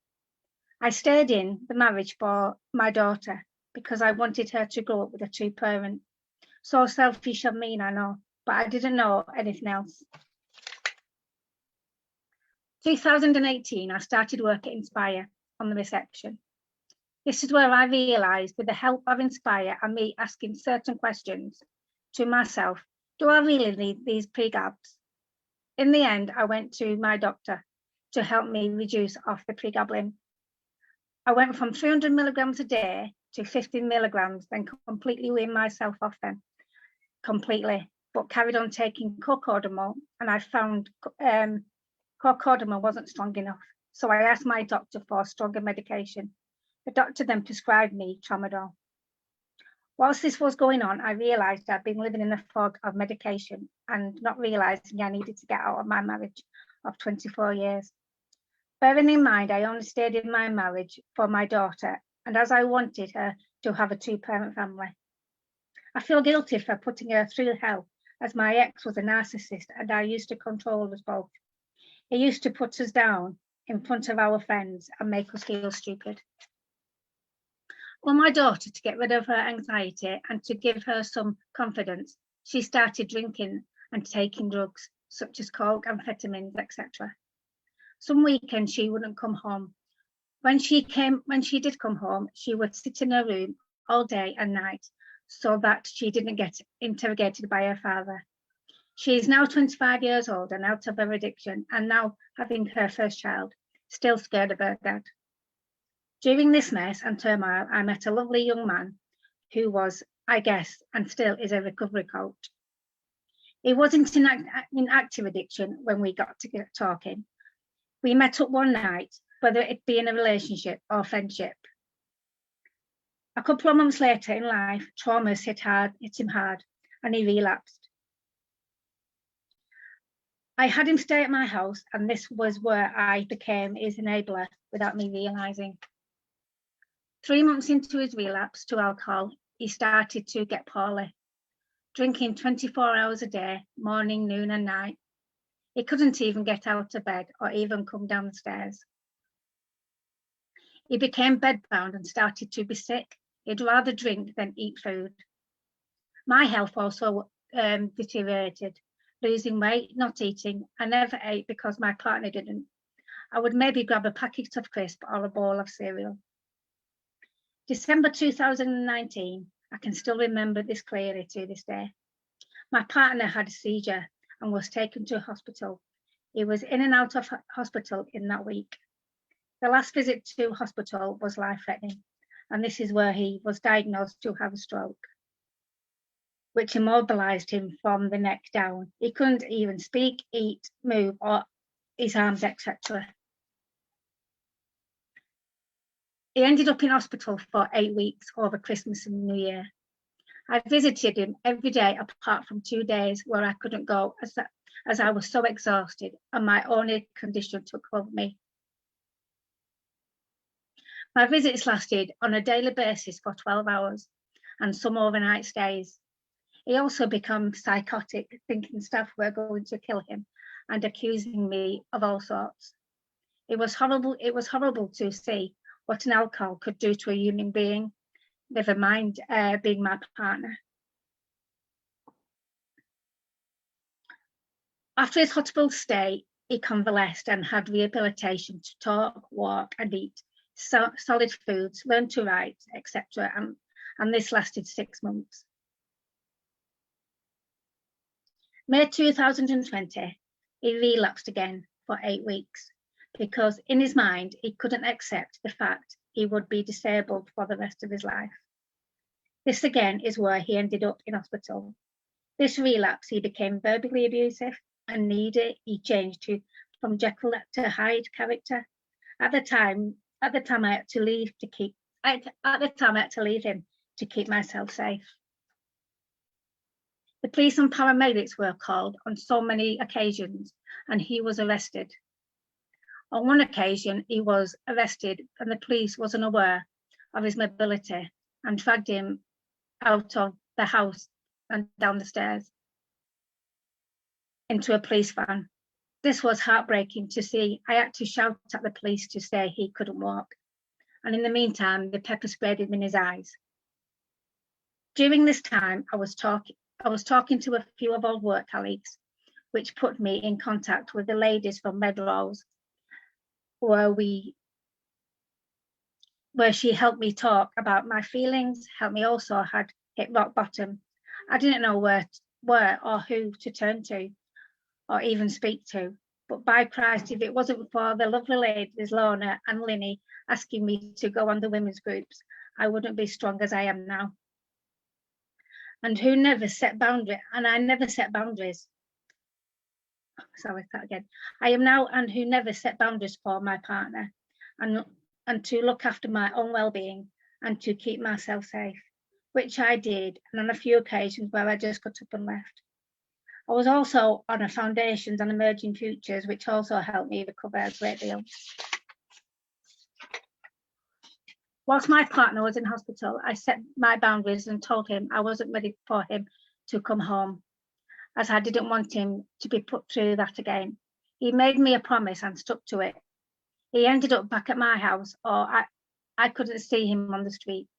I stayed in the marriage for my daughter because I wanted her to grow up with a 2-parent. So selfish of me, I know, but I didn't know anything else. 2018, I started work at Inspire on the reception. This is where I realised, with the help of Inspire and me asking certain questions to myself, do I really need these pregabs? In the end, I went to my doctor to help me reduce off the pregabalin. I went from 300 milligrams a day to 15 milligrams, then completely weaned myself off them, completely, but carried on taking cocodamol, and I found cocodamol wasn't strong enough. So I asked my doctor for stronger medication. The doctor then prescribed me tramadol. Whilst this was going on, I realised I'd been living in a fog of medication and not realising I needed to get out of my marriage of 24 years. Bearing in mind, I only stayed in my marriage for my daughter, and as I wanted her to have a 2-parent family. I feel guilty for putting her through hell, as my ex was a narcissist and I used to control us both. He used to put us down in front of our friends and make us feel stupid. For my daughter to get rid of her anxiety and to give her some confidence, she started drinking and taking drugs such as coke, amphetamines, etc. Some weekends she wouldn't come home. When she did come home, she would sit in her room all day and night so that she didn't get interrogated by her father. She is now 25 years old and out of her addiction, and now having her first child, still scared of her dad. During this mess and turmoil, I met a lovely young man who was, I guess, and still is a recovery coach. He wasn't in active addiction when we got to get talking. We met up one night, whether it be in a relationship or friendship. A couple of months later in life, traumas hit him hard, and he relapsed. I had him stay at my house, and this was where I became his enabler without me realising. 3 months into his relapse to alcohol, he started to get poorly, drinking 24 hours a day, morning, noon and night. He couldn't even get out of bed or even come down the stairs. He became bedbound and started to be sick. He'd rather drink than eat food. My health also deteriorated, losing weight, not eating. I never ate because my partner didn't. I would maybe grab a packet of crisps or a bowl of cereal. December 2019, I can still remember this clearly to this day. My partner had a seizure and was taken to hospital. He was in and out of hospital in that week. The last visit to hospital was life-threatening, and this is where he was diagnosed to have a stroke, which immobilised him from the neck down. He couldn't even speak, eat, move, or his arms, etc. He ended up in hospital for 8 weeks over Christmas and New Year. I visited him every day apart from 2 days where I couldn't go as I was so exhausted and my only condition took over me. My visits lasted on a daily basis for 12 hours and some overnight stays. He also became psychotic, thinking staff were going to kill him and accusing me of all sorts. It was horrible to see what an alcohol could do to a human being, never mind being my partner. After his hospital stay, he convalesced and had rehabilitation to talk, walk and eat solid foods, learn to write, etc. And this lasted 6 months. May 2020, he relapsed again for 8 weeks because in his mind, he couldn't accept the fact he would be disabled for the rest of his life. This again is where he ended up in hospital. This relapse, he became verbally abusive and needy. He changed from Jekyll to Hyde character. At the time I had to leave him to keep myself safe. The police and paramedics were called on so many occasions, and he was arrested. On one occasion, he was arrested and the police was unaware of his mobility and dragged him out of the house and down the stairs into a police van. This was heartbreaking to see. I had to shout at the police to say he couldn't walk. And in the meantime, they pepper sprayed him in his eyes. During this time, I was talking to a few of old work colleagues, which put me in contact with the ladies from Medrose, where she helped me talk about my feelings, helped me also had hit rock bottom. I didn't know where or who to turn to or even speak to. But by Christ, if it wasn't for the lovely ladies, Lorna and Linny, asking me to go on the women's groups, I wouldn't be strong as I am now. And who never set boundaries, and I never set boundaries. Sorry, that again. I am now and who never set boundaries for my partner and to look after my own well-being and to keep myself safe, which I did, and on a few occasions where I just got up and left. I was also on a Foundations on Emerging Futures, which also helped me recover a great deal. Whilst my partner was in hospital, I set my boundaries and told him I wasn't ready for him to come home, as I didn't want him to be put through that again. He made me a promise and stuck to it. He ended up back at my house, or I couldn't see him on the street.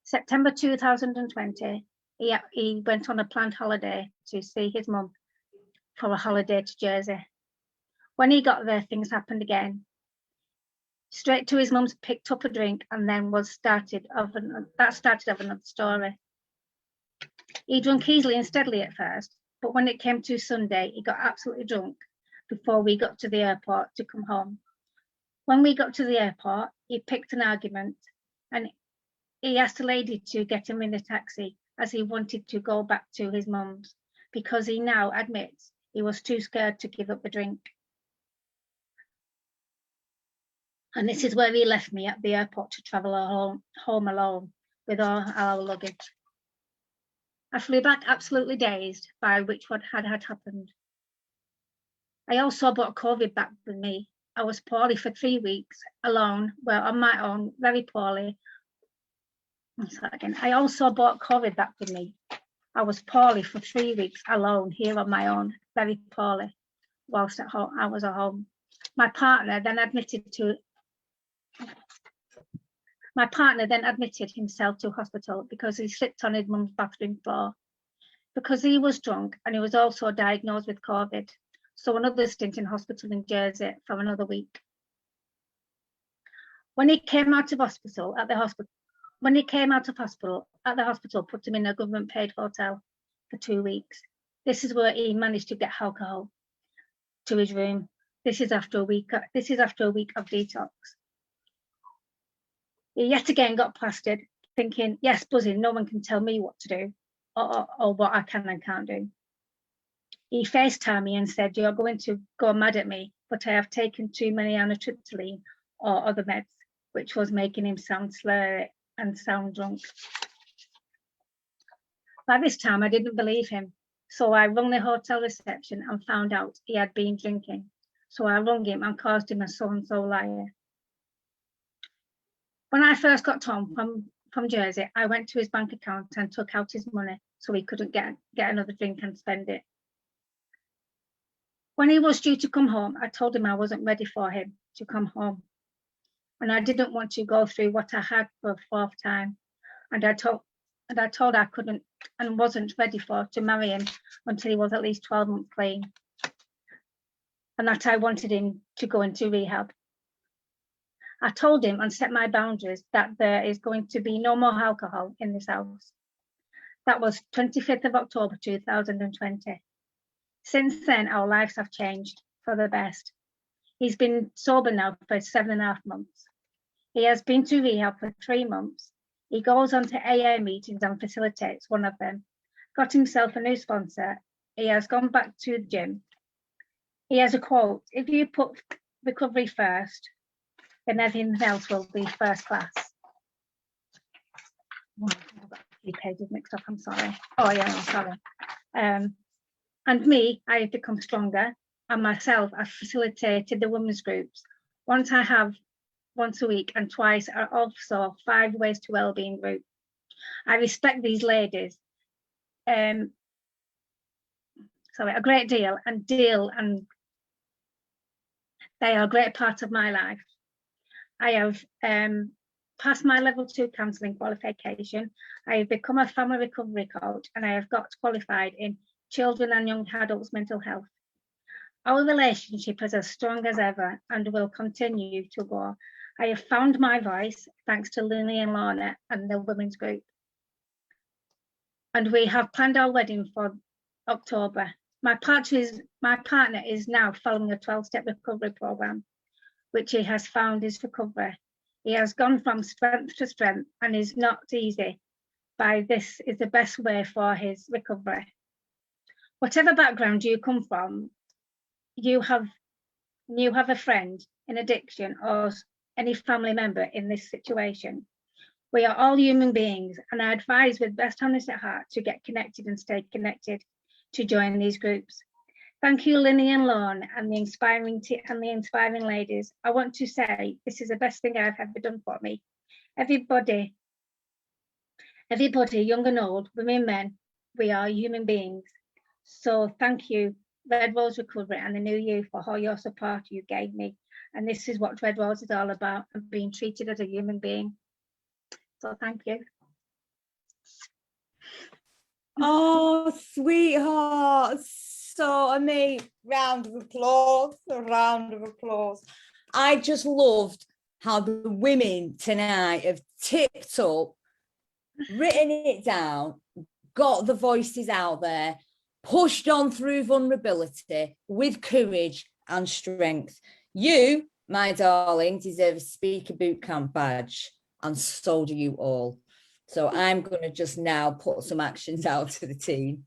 September 2020, he went on a planned holiday to see his mum for a holiday to Jersey. When he got there, things happened again. Straight to his mum's, picked up a drink, and then that started of another story. He drank easily and steadily at first, but when it came to Sunday, he got absolutely drunk before we got to the airport to come home. When we got to the airport, he picked an argument and he asked a lady to get him in a taxi as he wanted to go back to his mum's, because he now admits he was too scared to give up the drink. And this is where he left me at the airport to travel home alone with all our luggage. I flew back absolutely dazed by what had happened. I also brought COVID back with me. I was poorly for 3 weeks alone, well, on my own, very poorly. I also brought COVID back with me. I was poorly for 3 weeks alone here on my own, very poorly, whilst at home. I was at home. My partner then admitted himself to hospital because he slipped on his mum's bathroom floor. Because he was drunk and he was also diagnosed with COVID. So another stint in hospital in Jersey for another week. When he came out of hospital, put him in a government-paid hotel for 2 weeks. This is where he managed to get alcohol to his room. This is after a week of detox. He yet again got plastered, thinking, yes, buzzing, no one can tell me what to do or what I can and can't do. He FaceTimed me and said, you're going to go mad at me, but I have taken too many amitriptyline or other meds, which was making him sound slurry and sound drunk. By this time, I didn't believe him. So I rung the hotel reception and found out he had been drinking. So I rung him and called him a so-and-so liar. When I first got home from Jersey, I went to his bank account and took out his money so he couldn't get another drink and spend it. When he was due to come home, I told him I wasn't ready for him to come home. And I didn't want to go through what I had for a fourth time. And I told I couldn't and wasn't ready to marry him until he was at least 12 months clean. And that I wanted him to go into rehab. I told him and set my boundaries that there is going to be no more alcohol in this house. That was 25th of October 2020. Since then, our lives have changed for the best. He's been sober now for 7.5 months. He has been to rehab for 3 months. He goes on to AA meetings and facilitates one of them. Got himself a new sponsor. He has gone back to the gym. He has a quote, if you put recovery first, then everything else will be first class. Oh, I've got a few pages mixed up, I'm sorry. Oh yeah, I'm sorry. And me, I have become stronger, and myself, I've facilitated the women's groups. Once a week and twice are also 5 Ways to Wellbeing group. I respect these ladies a great deal, and they are a great part of my life. I have passed my level 2 counselling qualification. I have become a family recovery coach, and I have got qualified in children and young adults mental health. Our relationship is as strong as ever and will continue to grow. I have found my voice thanks to Lily and Lorna and the women's group. And we have planned our wedding for October. My partner is now following a 12-step recovery program, which he has found his recovery. He has gone from strength to strength and is not easy. By this is the best way for his recovery. Whatever background you come from, you have a friend in addiction or any family member in this situation. We are all human beings, and I advise with best honest at heart to get connected and stay connected to join these groups. Thank you, Linny and Lorne, and the inspiring ladies. I want to say this is the best thing I've ever done for me. Everybody, young and old, women, men, we are human beings. So thank you Red Rose Recovery and the New You for all your support you gave me. And this is what Red Rose is all about, and being treated as a human being. So thank you. Oh, sweetheart. So amazing. Round of applause. A round of applause. I just loved how the women tonight have tipped up, written it down, got the voices out there, pushed on through vulnerability with courage and strength. You, my darling, deserve a speaker bootcamp badge, and so do you all. So I'm going to just now put some actions out to the team.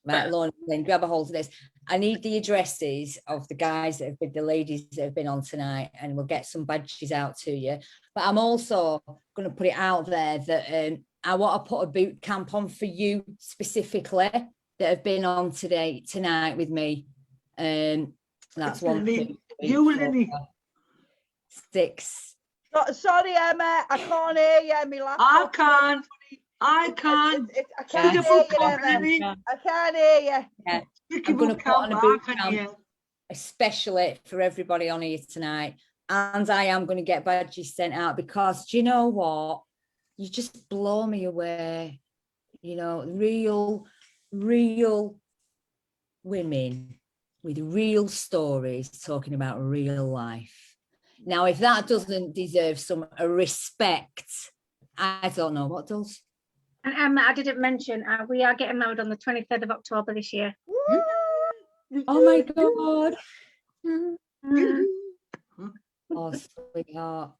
Right, Lauren, then grab a hold of this. I need the addresses of the guys that have been, the ladies that have been on tonight, and we'll get some badges out to you. But I'm also going to put it out there that I want to put a boot camp on for you specifically that have been on tonight with me. That's 1, 2, 3, You, 4, Linny. 5, 6. Sorry, Emma, I can't hear you. My laptop. I can't. I can't Yeah. hear you, Emma. I can't hear you. Yeah. Sticky I'm going to boot put on a camp, boot I can camp, hear. especially for everybody on here tonight. And I am going to get badges sent out, because do you know what? You just blow me away. You know, real women with real stories talking about real life. Now, if that doesn't deserve some respect, I don't know what does. And Emma, I didn't mention, we are getting married on the 23rd of October this year. Oh my God. Oh, sweetheart.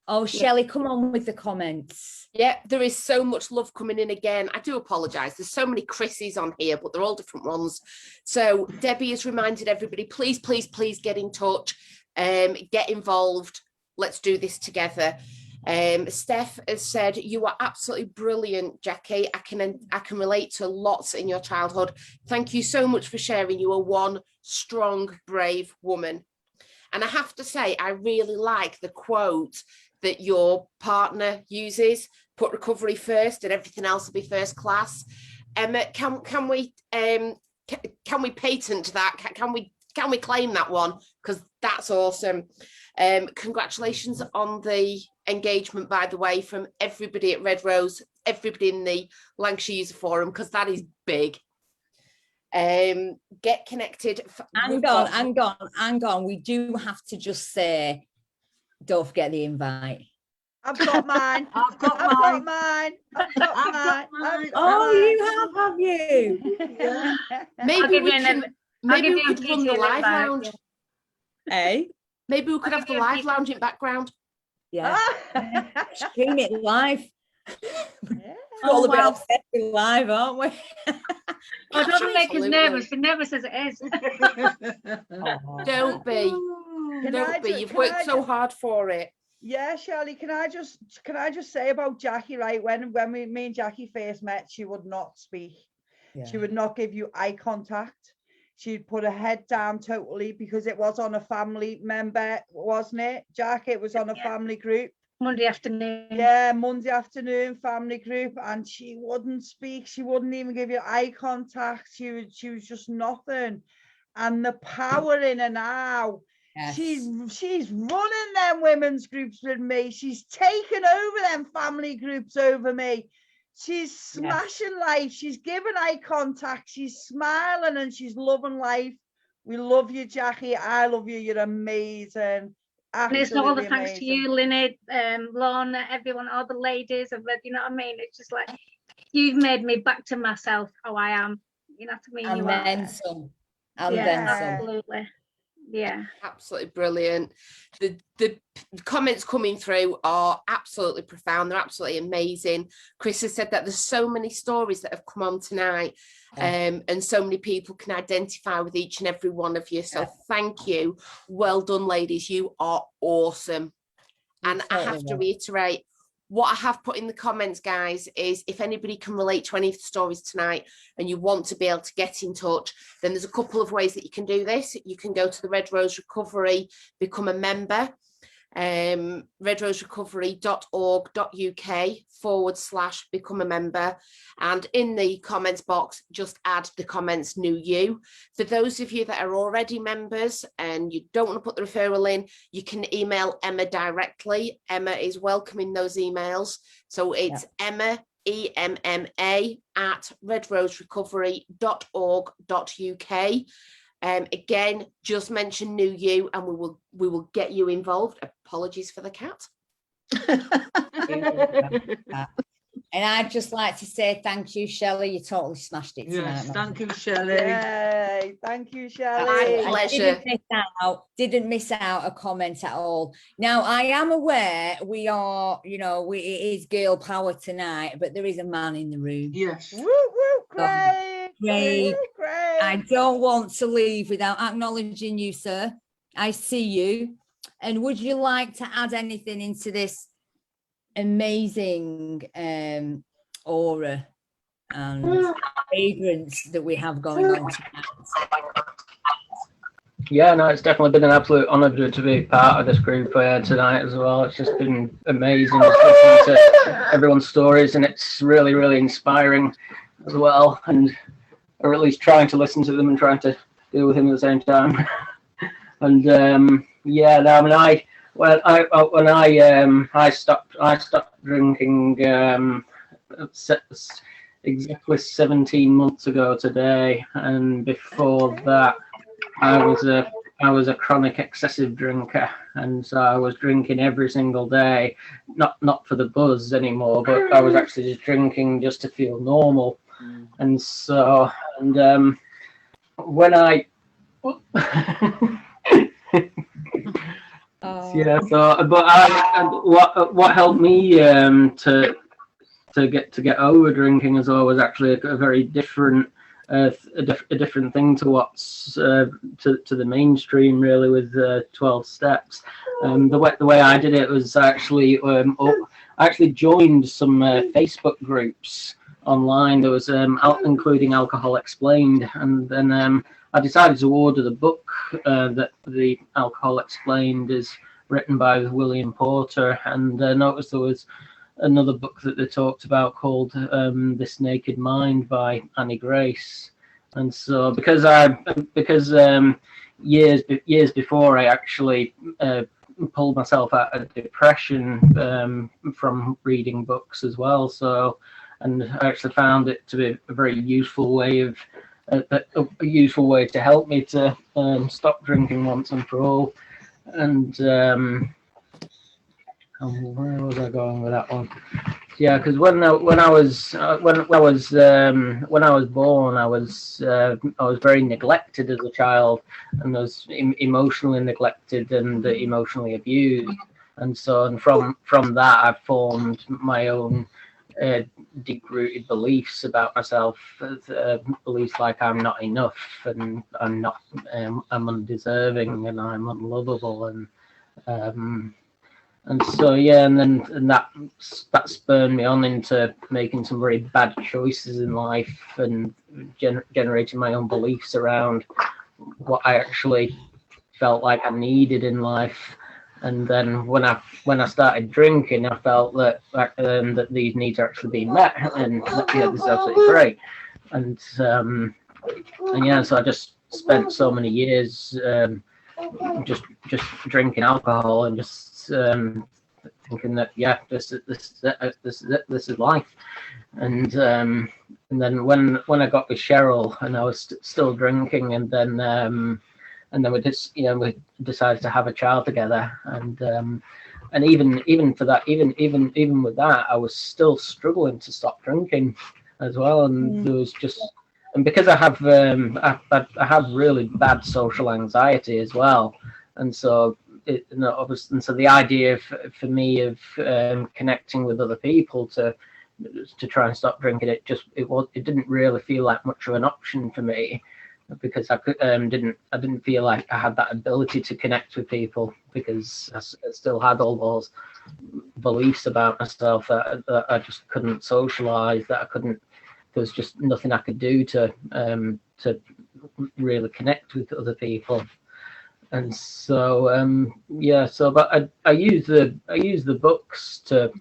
Oh, Shelley, come on with the comments. Yeah, there is so much love coming in again. I do apologise. There's so many Chris's on here, but they're all different ones. So Debbie has reminded everybody, please, please, please get in touch, get involved. Let's do this together. Steph has said, you are absolutely brilliant, Jackie. I can relate to lots in your childhood. Thank you so much for sharing. You are one strong, brave woman. And I have to say, I really like the quote that your partner uses: put recovery first and everything else will be first class. Emma, can we patent that? Can we claim that one? Because that's awesome. Congratulations on the engagement, by the way, from everybody at Red Rose, everybody in the Lancashire User Forum, because that is big. Get connected. Hang on. We do have to just say, don't forget the invite. I've got mine. I've got mine. Oh, you have you? Yeah. Maybe we could run the live lounge. Eh? Maybe we could have the live lounge in background. Yeah. Stream it live. Yeah. All a bit obsessed with live, aren't we? Oh, don't make us nervous. You're nervous as it is. Don't be. Don't be. You've worked so hard for it. Yeah, Shirley, can I just say about Jackie, right? When me and Jackie first met, she would not speak. Yeah. She would not give you eye contact. She'd put her head down totally, because it was on a family member, wasn't it, Jack? It was on a family group. Monday afternoon. Yeah, Monday afternoon family group, and she wouldn't speak. She wouldn't even give you eye contact. She was just nothing. And the power in her now. Yes. She's running them women's groups with me. She's taken over them family groups over me. She's smashing life. She's giving eye contact. She's smiling and she's loving life. We love you, Jackie. I love you. You're amazing. And it's all the thanks to you, Lynette, Lorna, everyone, all the ladies. You know what I mean? It's just like, you've made me back to myself, how I am. You know what I mean? And then some. And then some. Absolutely. Yeah, absolutely brilliant. The comments coming through are absolutely profound. They're absolutely amazing. Chris has said that there's so many stories that have come on tonight, and so many people can identify with each and every one of you. So thank you. Well done, ladies. You are awesome. And I have to reiterate, what I have put in the comments, guys, is if anybody can relate to any of the stories tonight and you want to be able to get in touch, then there's a couple of ways that you can do this. You can go to the Red Rose Recovery, become a member. redroserecovery.org.uk/become a member, and in the comments box just add the comments new you. For those of you that are already members and you don't want to put the referral in, you can email Emma directly. Emma is welcoming those emails, so it's Emma, EMMA at redroserecovery.org.uk. Again, just mention new you and we will get you involved. Apologies for the cat. And I'd just like to say thank you, Shelley. You totally smashed it tonight. Yes, man. thank you, Shelley. Yay, thank you, Shelley. My pleasure. Didn't miss out a comment at all. Now, I am aware we are, it is girl power tonight, but there is a man in the room. Yes. Woo, woo, Craig. Craig, Woo, Craig. I don't want to leave without acknowledging you, sir. I see you. And would you like to add anything into this amazing aura and fragrance that we have going on tonight? Yeah, no, it's definitely been an absolute honour to be part of this group tonight as well. It's just been amazing just listening to everyone's stories, and it's really, really inspiring as well. And or at least trying to listen to them and trying to deal with him at the same time. And yeah, no, I mean, when I stopped drinking exactly 17 months ago today, and before that, I was a chronic excessive drinker, and so I was drinking every single day, not for the buzz anymore, but I was actually just drinking just to feel normal. And so, and when I yeah, so but what helped me to get over drinking as well was actually a very different a different thing to what's to the mainstream, really, with 12 steps. The way I did it was actually I actually joined some Facebook groups online. There was including Alcohol Explained, and then I decided to order the book that the Alcohol Explained is written by William Porter, and noticed there was another book that they talked about called This Naked Mind by Annie Grace. And so because years before I actually pulled myself out of depression from reading books as well, so, and I actually found it to be a very useful way of a useful way to help me to stop drinking once and for all. And where was I going with that one? Yeah, because when I was born, I was very neglected as a child, and I was emotionally neglected and emotionally abused, and so from that I formed my own deep-rooted beliefs about myself, beliefs like I'm not enough, and I'm undeserving, and I'm unlovable, and so yeah, and that spurred me on into making some very bad choices in life, and generating my own beliefs around what I actually felt like I needed in life. And then when I started drinking, I felt that that these needs are actually being met, and yeah, this is absolutely great. And yeah, so I just spent so many years just drinking alcohol and just thinking that yeah, this is life. And then when I got with Cheryl and I was still drinking, and then we just we decided to have a child together, and even for that, even with that, I was still struggling to stop drinking as well. And there was just, and because I have really bad social anxiety as well, and so and so the idea for me of connecting with other people to try and stop drinking, it didn't really feel like much of an option for me, because I didn't feel like I had that ability to connect with people, because I still had all those beliefs about myself that I just couldn't socialize, that I couldn't. There was just nothing I could do to really connect with other people. And so yeah, so but I use the books to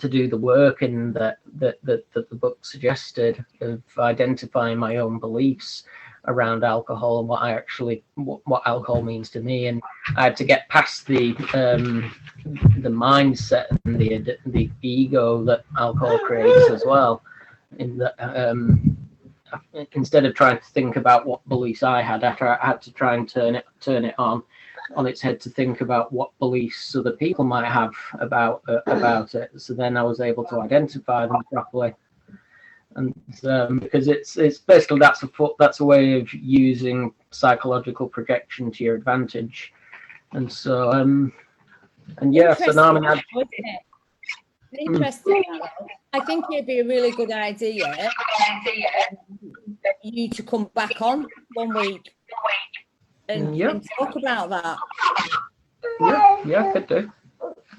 do the work in that the book suggested of identifying my own beliefs around alcohol and what alcohol means to me. And I had to get past the mindset and the ego that alcohol creates as well. In that instead of trying to think about what beliefs I had to try and turn it on its head to think about what beliefs other people might have about it. So then I was able to identify them properly. And because it's basically that's a way of using psychological projection to your advantage. And so and yeah, so now I'm interesting. I think it'd be a really good idea you to come back on one week and talk about that. Yeah, could do.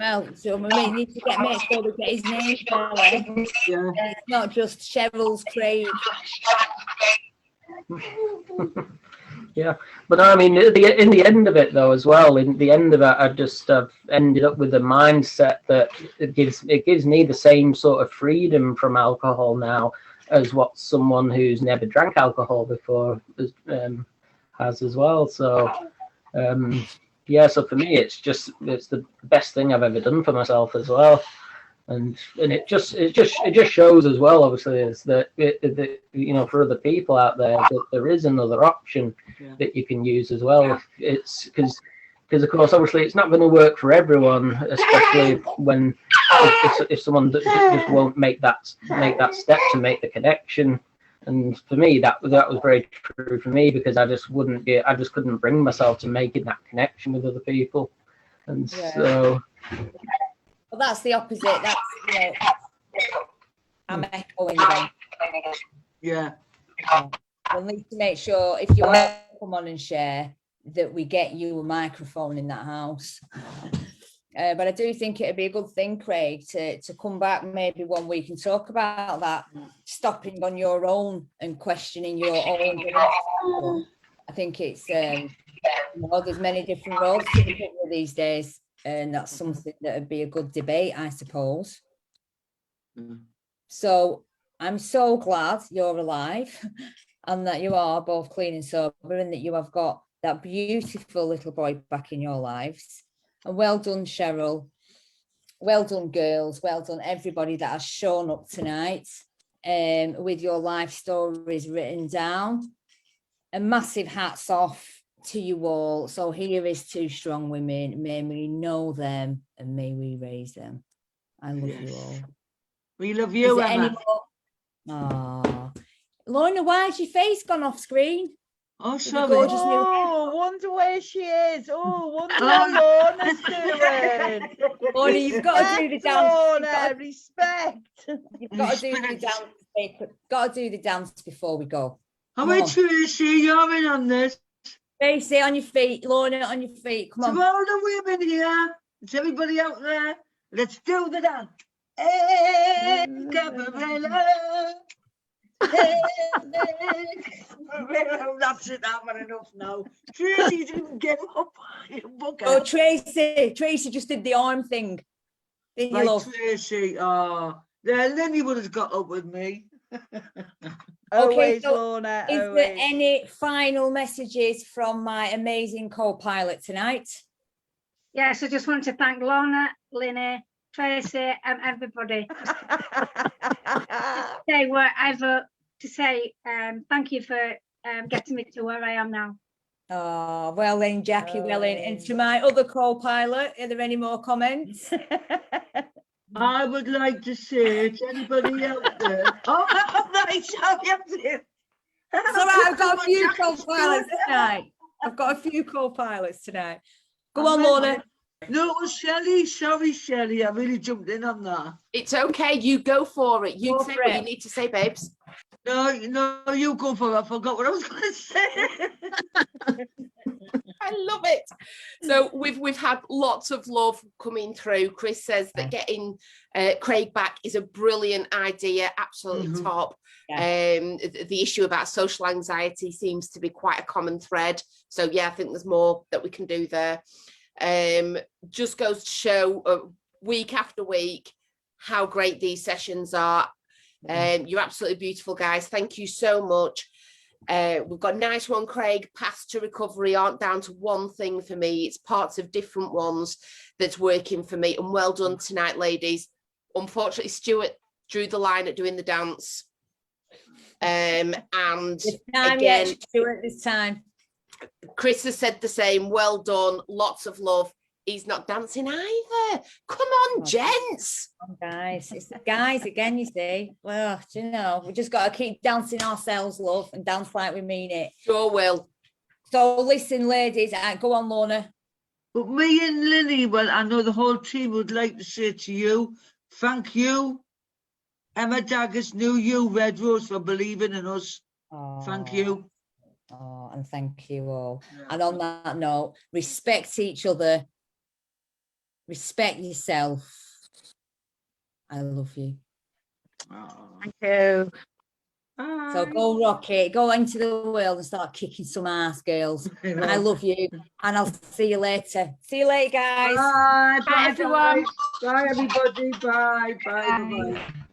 Well, so we need to make sure we get his name right. Yeah. It's not just Cheryl's Craig. Yeah, but I mean, in the end of it, though, as well, in the end of it, I've ended up with a mindset that it gives me the same sort of freedom from alcohol now as what someone who's never drank alcohol before has as well. So, yeah, so for me, it's the best thing I've ever done for myself as well. And it just shows as well, obviously, is that for other people out there that there is another option that you can use as well. It's because of course, obviously, it's not going to work for everyone, especially when if someone just won't make that step to make the connection. And for me, that was very true for me, because I just couldn't bring myself to making that connection with other people, and so. Well, that's the opposite. That's I'm echoing again. Yeah. We'll need to make sure if you want to come on and share that we get you a microphone in that house. But I do think it'd be a good thing, Craig, to come back maybe one week and talk about that, stopping on your own and questioning your own. I think it's there's many different roads to the people these days. And that's something that would be a good debate, I suppose. So I'm so glad you're alive and that you are both clean and sober, and that you have got that beautiful little boy back in your lives. And well done, Cheryl. Well done, girls. Well done, everybody that has shown up tonight with your life stories written down. A massive hats off to you all. So here is two strong women. May we know them and may we raise them. I love you all. We love you, Emma. Oh, Lorna, why has your face gone off screen? Oh, sorry. Wonder where she is. Oh, wonder what Lorna's doing. Lorna, you've got to do the dance. Lorna, respect. You've got to do the dance. Got to do the dance before we go. How about Tracy? You're in on this. Tracy, on your feet. Lorna, on your feet. Come on. To all the women here, it's everybody out there. Let's do the dance. Hey, Cabarella. Hey, that's it. I've had enough now. Tracy didn't get up. Oh, Tracy just did the arm thing. Didn't you, love? Tracy. Oh, Lenny would have got up with me. Okay, so Lorna. Is there any final messages from my amazing co-pilot tonight? Yes, I just want to thank Lorna, Linny, Tracy, and everybody. Say whatever to say. Thank you for getting me to where I am now. Oh, well then, Jackie, well in. And to my other co-pilot, are there any more comments? I would like to say to anybody out there. Oh, nice. It's all right, I've got a few co-pilots tonight. Go on, Lorna. No, it was Shelley. Sorry, Shelley. I really jumped in on that. It's okay. You go for it. You say what you need to say, babes. No, you go for it. I forgot what I was going to say. I love it. So we've had lots of love coming through. Chris says that getting Craig back is a brilliant idea, absolutely top. The issue about social anxiety seems to be quite a common thread. So yeah, I think there's more that we can do there. Just goes to show week after week how great these sessions are. You're absolutely beautiful, guys. Thank you so much. We've got a nice one, Craig. Paths to recovery aren't down to one thing for me. It's parts of different ones that's working for me. And well done tonight, ladies. Unfortunately, Stuart drew the line at doing the dance. And This time, again, yeah, Stuart, this time. Chris has said the same. Well done. Lots of love. He's not dancing either. Come on, gents. Come on, guys. It's the guys again, you see. Well, do you know, we just got to keep dancing ourselves, love, and dance like we mean it. Sure will. So listen, ladies, go on, Lorna. But me and Lily, well, I know the whole team would like to say to you, thank you, Emma Daggers, knew you, Red Rose, for believing in us. Thank you. Oh, and thank you all. And on that note, respect each other. Respect yourself. I love you. Thank you. So go rock it, go into the world and start kicking some ass, girls. I love you, and I'll see you later. See you later, guys. Bye, Bye, everyone. Bye, everybody. Bye, bye, bye.